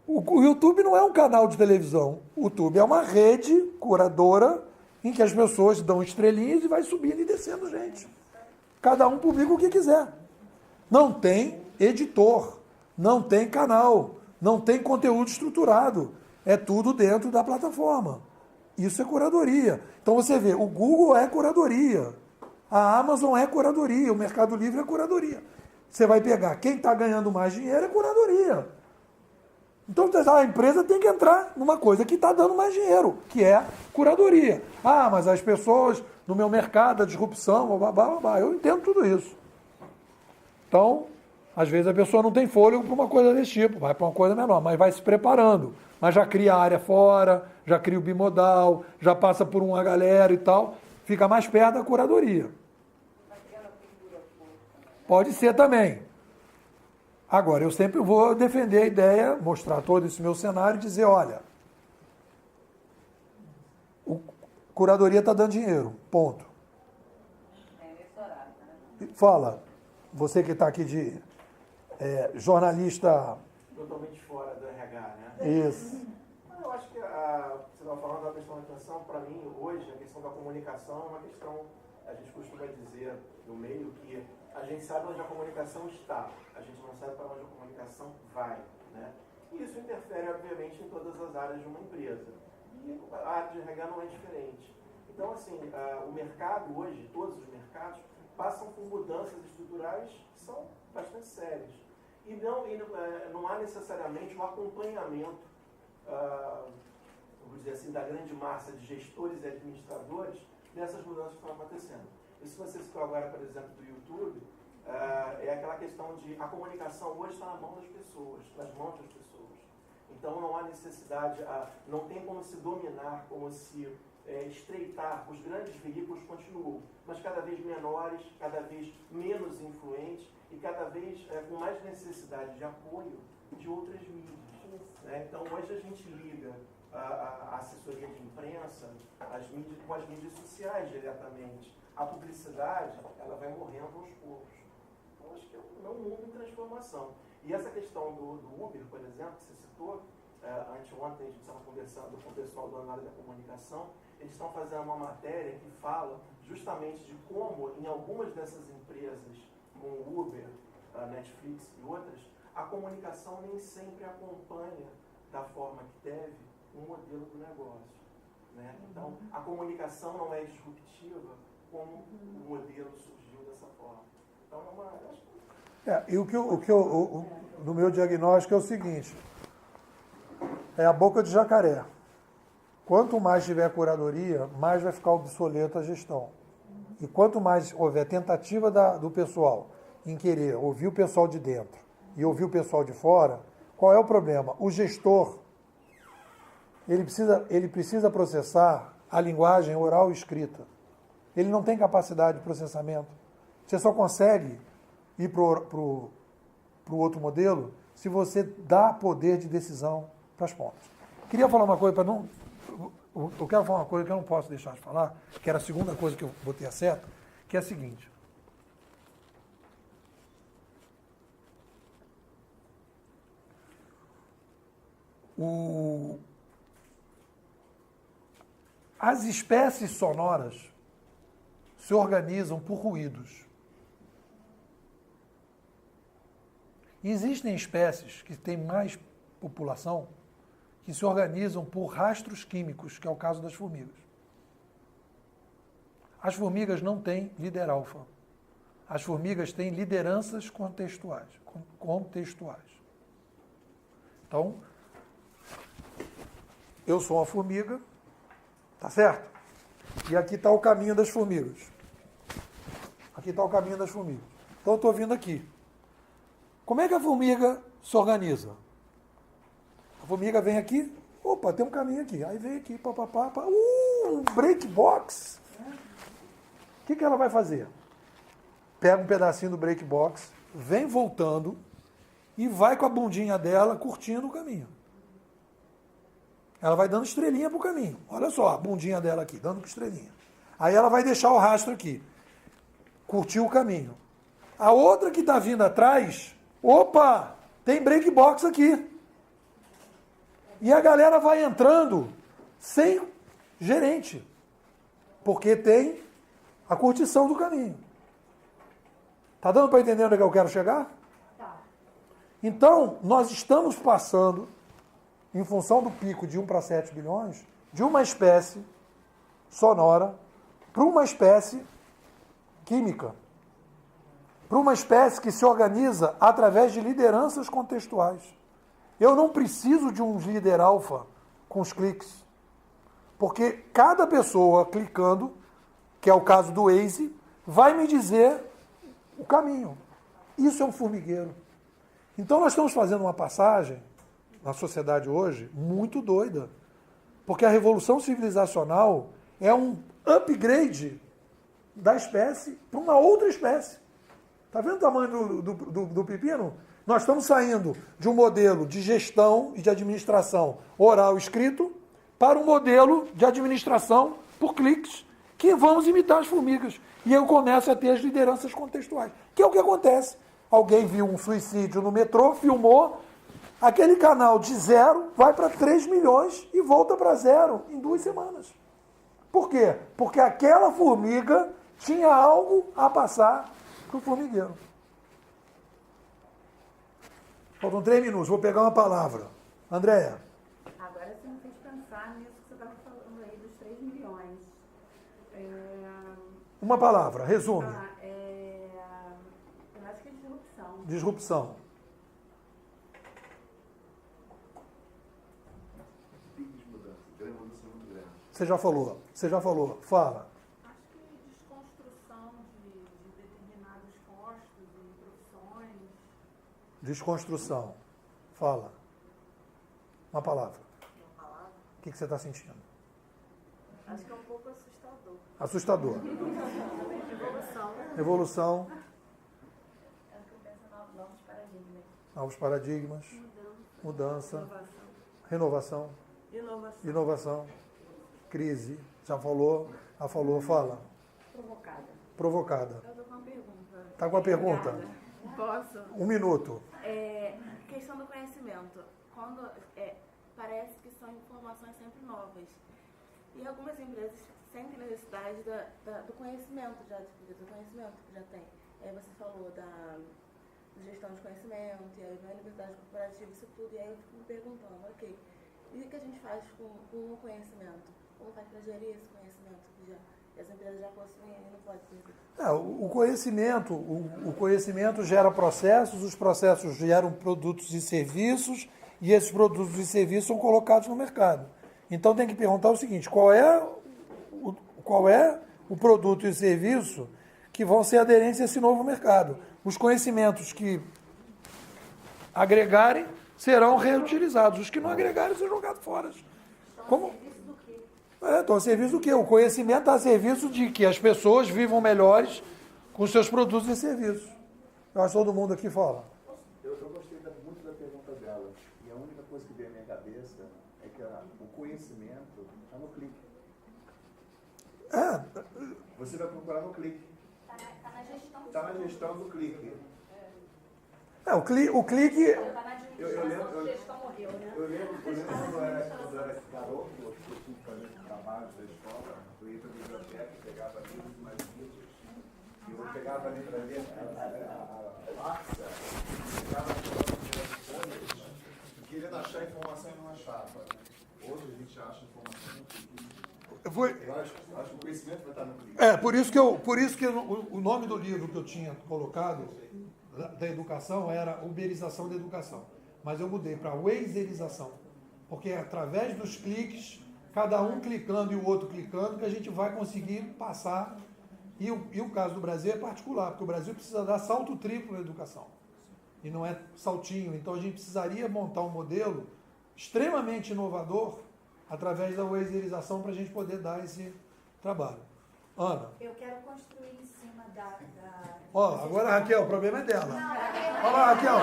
Speaker 2: O YouTube não é um canal de televisão. O YouTube é uma rede curadora em que as pessoas dão estrelinhas e vai subindo e descendo gente. Cada um publica o que quiser. Não tem editor, não tem canal, não tem conteúdo estruturado. É tudo dentro da plataforma. Isso é curadoria. Então você vê, o Google é curadoria, a Amazon é curadoria, o Mercado Livre é curadoria. Você vai pegar quem está ganhando mais dinheiro é curadoria. Então a empresa tem que entrar numa coisa que está dando mais dinheiro, que é curadoria. Mas as pessoas no meu mercado, a disrupção, babá. Eu entendo tudo isso. Então, às vezes a pessoa não tem fôlego para uma coisa desse tipo, vai para uma coisa menor, mas vai se preparando. Mas já cria a área fora, já cria o bimodal, já passa por uma galera e tal, fica mais perto da curadoria. Pode ser também. Agora, eu sempre vou defender a ideia, mostrar todo esse meu cenário e dizer, olha, a curadoria está dando dinheiro, ponto. Fala, você que está aqui de jornalista...
Speaker 3: Totalmente fora do RH, né?
Speaker 2: Isso.
Speaker 3: Eu acho que você estava falando da questão da atenção, para mim, hoje, a questão da comunicação é uma questão, a gente costuma dizer no meio que a gente sabe onde a comunicação está, a gente não sabe para onde a comunicação vai, né? E isso interfere, obviamente, em todas as áreas de uma empresa. E a área de RH não é diferente. Então, assim, o mercado hoje, todos os mercados, passam por mudanças estruturais que são bastante sérias. E não há necessariamente um acompanhamento, vamos dizer assim, da grande massa de gestores e administradores nessas mudanças que estão acontecendo. Isso que você citou agora, por exemplo, do YouTube, é aquela questão de a comunicação hoje está na mão das pessoas, nas mãos das pessoas. Então não há necessidade, não tem como se dominar, como se estreitar. Os grandes veículos continuam, mas cada vez menores, cada vez menos influentes e cada vez com mais necessidade de apoio de outras mídias. Né? Então hoje a gente liga a assessoria de imprensa com as mídias sociais diretamente. A publicidade, ela vai morrendo aos poucos. Então, acho que é um mundo em transformação. E essa questão do Uber, por exemplo, que você citou, anteontem a gente estava conversando com o pessoal da área da comunicação, eles estão fazendo uma matéria que fala justamente de como, em algumas dessas empresas, como o Uber, a Netflix e outras, a comunicação nem sempre acompanha da forma que deve o modelo do negócio. Né? Então, a comunicação não é disruptiva como o modelo surgiu dessa forma. Então,
Speaker 2: no meu diagnóstico é o seguinte, é a boca de jacaré. Quanto mais tiver curadoria, mais vai ficar obsoleta a gestão. E quanto mais houver tentativa do pessoal em querer ouvir o pessoal de dentro e ouvir o pessoal de fora, qual é o problema? O gestor, ele precisa processar a linguagem oral e escrita. Ele não tem capacidade de processamento. Você só consegue ir para o outro modelo se você dá poder de decisão para as pontas. Queria falar uma coisa para não... Eu quero falar uma coisa que eu não posso deixar de falar, que era a segunda coisa que eu botei a seta, que é a seguinte. As espécies sonoras se organizam por ruídos. E existem espécies que têm mais população que se organizam por rastros químicos, que é o caso das formigas. As formigas não têm líder alfa. As formigas têm lideranças contextuais. Então, eu sou uma formiga, tá certo? E aqui está o caminho das formigas. Aqui está o caminho das formigas. Então eu estou vindo aqui. Como é que a formiga se organiza? A formiga vem aqui, opa, tem um caminho aqui. Aí vem aqui, um break box. O que ela vai fazer? Pega um pedacinho do break box, vem voltando e vai com a bundinha dela curtindo o caminho. Ela vai dando estrelinha pro caminho. Olha só, a bundinha dela aqui, dando estrelinha. Aí ela vai deixar o rastro aqui. Curtiu o caminho. A outra que está vindo atrás, opa, tem break box aqui. E a galera vai entrando sem gerente, porque tem a curtição do caminho. Tá dando para entender onde é que eu quero chegar? Tá. Então, nós estamos passando, em função do pico de 1 para 7 bilhões, de uma espécie sonora para uma espécie química, para uma espécie que se organiza através de lideranças contextuais. Eu não preciso de um líder alfa com os cliques, porque cada pessoa clicando, que é o caso do Waze, vai me dizer o caminho. Isso é um formigueiro. Então nós estamos fazendo uma passagem na sociedade hoje muito doida. Porque a revolução civilizacional é um upgrade da espécie para uma outra espécie. Está vendo o tamanho do pepino? Nós estamos saindo de um modelo de gestão e de administração oral escrito para um modelo de administração por cliques, que vamos imitar as formigas. E eu começo a ter as lideranças contextuais. Que é o que acontece. Alguém viu um suicídio no metrô, filmou, aquele canal de 0 vai para 3 milhões e volta para 0 em 2 semanas. Por quê? Porque aquela formiga tinha algo a passar para o formigueiro. Faltam 3 minutos, vou pegar uma palavra. Andréia.
Speaker 7: Agora você me fez pensar nisso que você estava falando aí dos 3 milhões.
Speaker 2: Uma palavra, resume.
Speaker 7: Eu acho que é disrupção.
Speaker 2: Disrupção. Você já falou. Fala.
Speaker 4: Acho que desconstrução de determinados postos e profissões.
Speaker 2: Desconstrução. Fala. Uma palavra. O que você está sentindo?
Speaker 8: Acho que é um pouco assustador.
Speaker 2: Assustador.
Speaker 8: Evolução.
Speaker 2: Evolução.
Speaker 8: É o que eu penso em novos paradigmas.
Speaker 2: Novos paradigmas. Mudança.
Speaker 8: Inovação.
Speaker 2: Renovação. Inovação. Crise. Já falou. Fala. Provocada.
Speaker 9: Eu estou com uma pergunta.
Speaker 2: Está com a pergunta?
Speaker 9: Posso?
Speaker 2: 1 minuto.
Speaker 9: Questão do conhecimento. Quando parece que são informações sempre novas. E algumas empresas sentem necessidade do conhecimento já adquirido, do conhecimento que já tem. Aí você falou da gestão de conhecimento, e aí vai a liberdade corporativa, isso tudo. E aí eu fico me perguntando, ok, e o que a gente faz com o conhecimento? Como faz para gerir esse conhecimento que as empresas já possuem e não pode perder?
Speaker 2: O conhecimento gera processos, os processos geram produtos e serviços, e esses produtos e serviços são colocados no mercado. Então tem que perguntar o seguinte, qual é o produto e o serviço que vão ser aderentes a esse novo mercado? Os conhecimentos que agregarem serão reutilizados, os que não agregarem serão jogados fora. Como? Estão a serviço do quê? O conhecimento está a serviço de que as pessoas vivam melhores com seus produtos e serviços. Eu acho que todo mundo aqui fala.
Speaker 10: Eu gostei muito da pergunta dela. E a única coisa que veio à minha cabeça é que o conhecimento está no clique. Você vai procurar no clique.
Speaker 1: Está na gestão.
Speaker 10: Está na gestão do clique.
Speaker 2: O clique...
Speaker 10: Eu lembro quando eu era garoto, eu tinha que fazer trabalhos da escola, eu ia para a biblioteca, pegava livros e mais livros. E eu pegava ali para ler a Larsa, ficava nas folhas, querendo achar informação e não achava. Hoje a gente acha informação no clique. Eu acho que o conhecimento vai estar no clique.
Speaker 2: Por isso que o nome do livro que eu tinha colocado da educação era uberização da educação. Mas eu mudei para wazerização. Porque é através dos cliques, cada um clicando e o outro clicando, que a gente vai conseguir passar. E o caso do Brasil é particular, porque o Brasil precisa dar salto triplo na educação. E não é saltinho. Então a gente precisaria montar um modelo extremamente inovador através da wazerização para a gente poder dar esse trabalho. Ana.
Speaker 6: Eu quero construir em cima da...
Speaker 2: Agora a Raquel, o problema é dela. Olha lá, Raquel.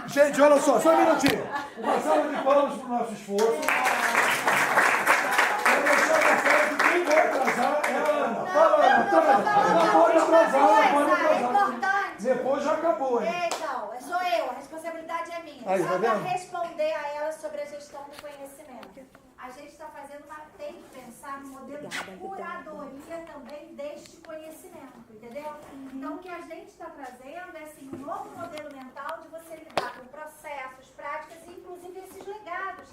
Speaker 2: Gente, olha só um minutinho. Uma salva de palmas para o nosso esforço. Para deixar na frente, quem vai atrasar é a Ana. Fala, Ana. Não pode atrasar. Depois já acabou, hein?
Speaker 6: Então, sou eu, a responsabilidade é minha.
Speaker 2: Aí,
Speaker 6: Só
Speaker 2: tá
Speaker 6: para
Speaker 2: vendo?
Speaker 6: responder a ela sobre a gestão do conhecimento. A gente está fazendo tem que pensar no modelo de curadoria também deste conhecimento, entendeu? Então, o que a gente está trazendo é assim, um novo modelo mental de você lidar com processos, práticas e, inclusive, esses legados,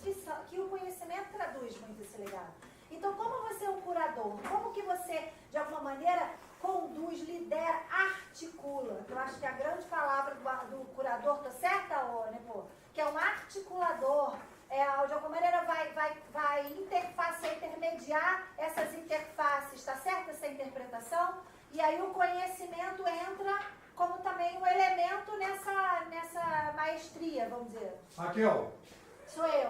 Speaker 6: que o conhecimento traduz muito esse legado. Então, como você é um curador? Como que você, de alguma maneira, conduz, lidera, articula? Eu acho que a grande palavra do curador, tá certa, Nepô? Que é um articulador, de alguma maneira vai intermediar essas interfaces, tá certa essa interpretação? E aí o conhecimento entra como também o curadoria, vamos dizer.
Speaker 2: Raquel,
Speaker 6: Sou eu.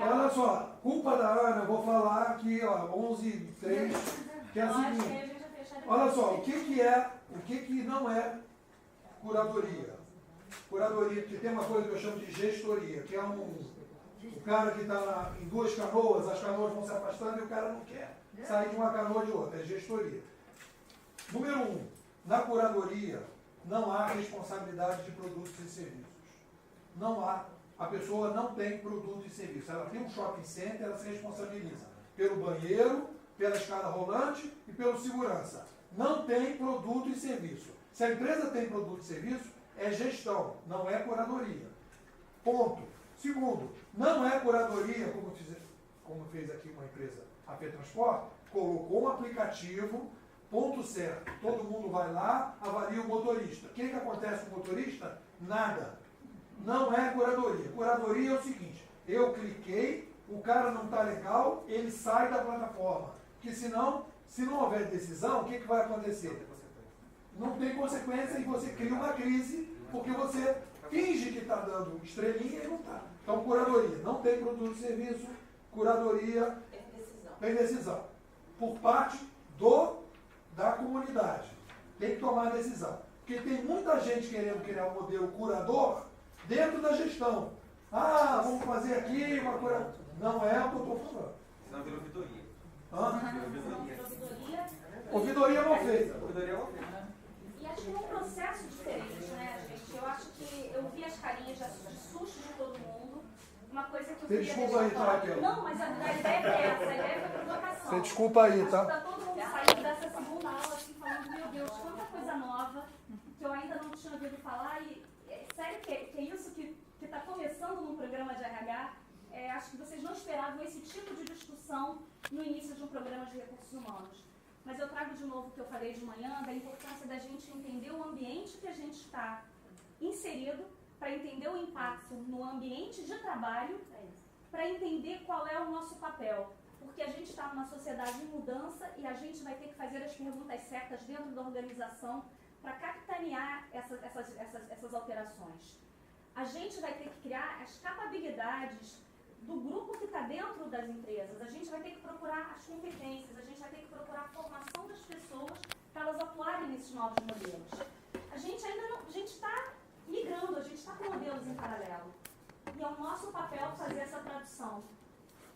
Speaker 2: olha só, culpa da Ana, eu vou falar aqui, ó, 11:03, que é a seguinte. Olha só, o que não é curadoria? Curadoria, que tem uma coisa que eu chamo de gestoria, que é o cara que está em duas canoas, as canoas vão se afastando e o cara não quer sair de uma canoa de outra, é gestoria. Número 1, na curadoria não há responsabilidade de produtos e serviços. Não há. A pessoa não tem produto e serviço. Ela tem um shopping center, ela se responsabiliza pelo banheiro, pela escada rolante e pelo segurança. Não tem produto e serviço. Se a empresa tem produto e serviço, é gestão, não é curadoria. Ponto. Segundo, não é curadoria, como fez aqui uma empresa, a Petransport, colocou um aplicativo, ponto certo. Todo mundo vai lá, avalia o motorista. O que acontece com o motorista? Nada. Não é curadoria. Curadoria é o seguinte, eu cliquei, o cara não está legal, ele sai da plataforma. Porque senão, se não houver decisão, o que vai acontecer? Não tem consequência e você cria uma crise, porque você finge que está dando estrelinha e não está. Então, curadoria. Não tem produto e serviço, curadoria tem decisão. Por parte da comunidade. Tem que tomar a decisão. Porque tem muita gente querendo criar um modelo curador dentro da gestão. Ah, vamos fazer aqui uma curadoria. Não é o que eu estou falando.
Speaker 5: Senão virou vidoria.
Speaker 2: Hã? Ouvidoria mal feita.
Speaker 5: Ouvidoria mal feita.
Speaker 1: E acho que é um processo diferente, né, gente? Eu acho que eu vi as carinhas de susto de todo mundo. Uma coisa que eu queria
Speaker 2: desculpa aí, tá, Raquel?
Speaker 1: Não, mas a ideia é essa, a ideia foi provocação.
Speaker 2: Você desculpa aí, tá?
Speaker 1: Acho que tá todo mundo saindo dessa segunda aula assim, falando, meu Deus, quanta coisa nova que eu ainda não tinha ouvido falar. E sério que é isso que está começando num programa de RH? Acho que vocês não esperavam esse tipo de discussão no início de um programa de recursos humanos. Mas eu trago de novo o que eu falei de manhã, da importância da gente entender o ambiente que a gente está inserido, para entender o impacto no ambiente de trabalho, para entender qual é o nosso papel. Porque a gente está numa sociedade em mudança e a gente vai ter que fazer as perguntas certas dentro da organização para capitanear essas alterações. A gente vai ter que criar as capabilidades do grupo que está dentro das empresas. A gente vai ter que procurar as competências, a gente vai ter que procurar a formação das pessoas para elas atuarem nesses novos modelos. A gente ainda não, a gente está migrando, a gente está com modelos em paralelo. E é o nosso papel fazer essa tradução.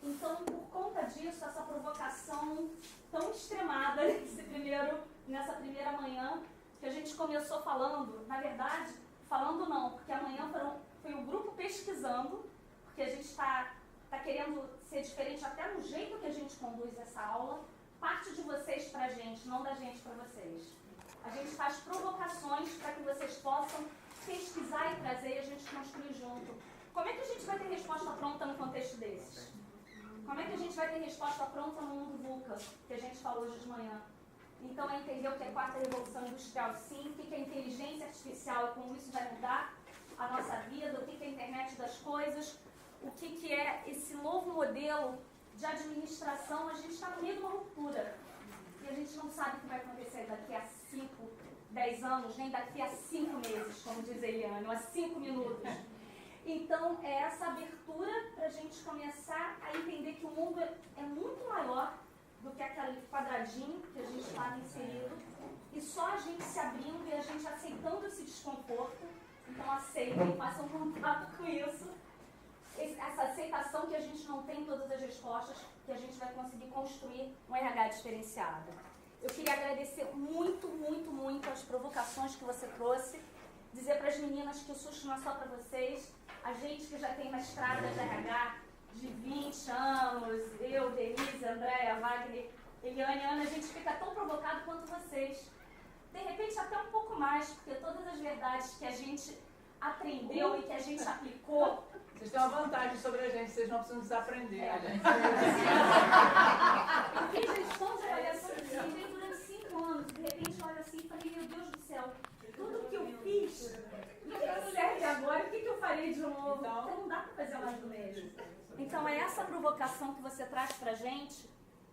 Speaker 1: Então, por conta disso, essa provocação tão extremada nessa primeira manhã, que a gente começou falando, na verdade, falando não, porque amanhã foi o grupo pesquisando, porque a gente está querendo ser diferente até no jeito que a gente conduz essa aula, parte de vocês para a gente, não da gente para vocês. A gente faz provocações para que vocês possam pesquisar e trazer e a gente construir junto. Como é que a gente vai ter resposta pronta no contexto desses? Como é que a gente vai ter resposta pronta no mundo VUCA, que a gente falou hoje de manhã? Então, é entender o que é a quarta revolução industrial, sim, o que é a inteligência artificial e como isso vai mudar a nossa vida, o que é a internet das coisas, o que é esse novo modelo de administração. A gente está no meio de uma ruptura e a gente não sabe o que vai acontecer daqui a 5, 10 anos, nem daqui a 5 meses, como diz a Eliane, ou a 5 minutos. Então, é essa abertura para a gente começar a entender que o mundo é muito maior do que aquele quadradinho que a gente estava inserido, e só a gente se abrindo e a gente aceitando esse desconforto. Então, aceitem, façam contato com isso. Essa aceitação que a gente não tem todas as respostas, que a gente vai conseguir construir um RH diferenciado. Eu queria agradecer muito, muito, muito as provocações que você trouxe, dizer para as meninas que o susto não é só para vocês, a gente que já tem uma estrada de RH de 20 anos, eu, Denise, Andréia, Wagner, Eliane, Ana, a gente fica tão provocado quanto vocês. De repente até um pouco mais, porque todas as verdades que a gente aprendeu e que a gente aplicou.
Speaker 4: Vocês têm uma vantagem sobre a gente, vocês não precisam desaprender. A gente.
Speaker 1: Eu fiz gestão de avaliação de desempenho durante 5 anos. De repente, olha assim e falei, meu Deus do céu, tudo que eu fiz, o que serve agora? O que eu farei de novo? Então não dá para fazer mais do mesmo. Então é essa provocação que você traz pra gente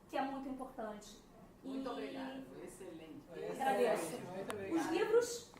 Speaker 1: que é muito importante.
Speaker 4: Muito obrigada, foi excelente.
Speaker 1: Agradeço.
Speaker 4: Muito obrigada.
Speaker 1: Os livros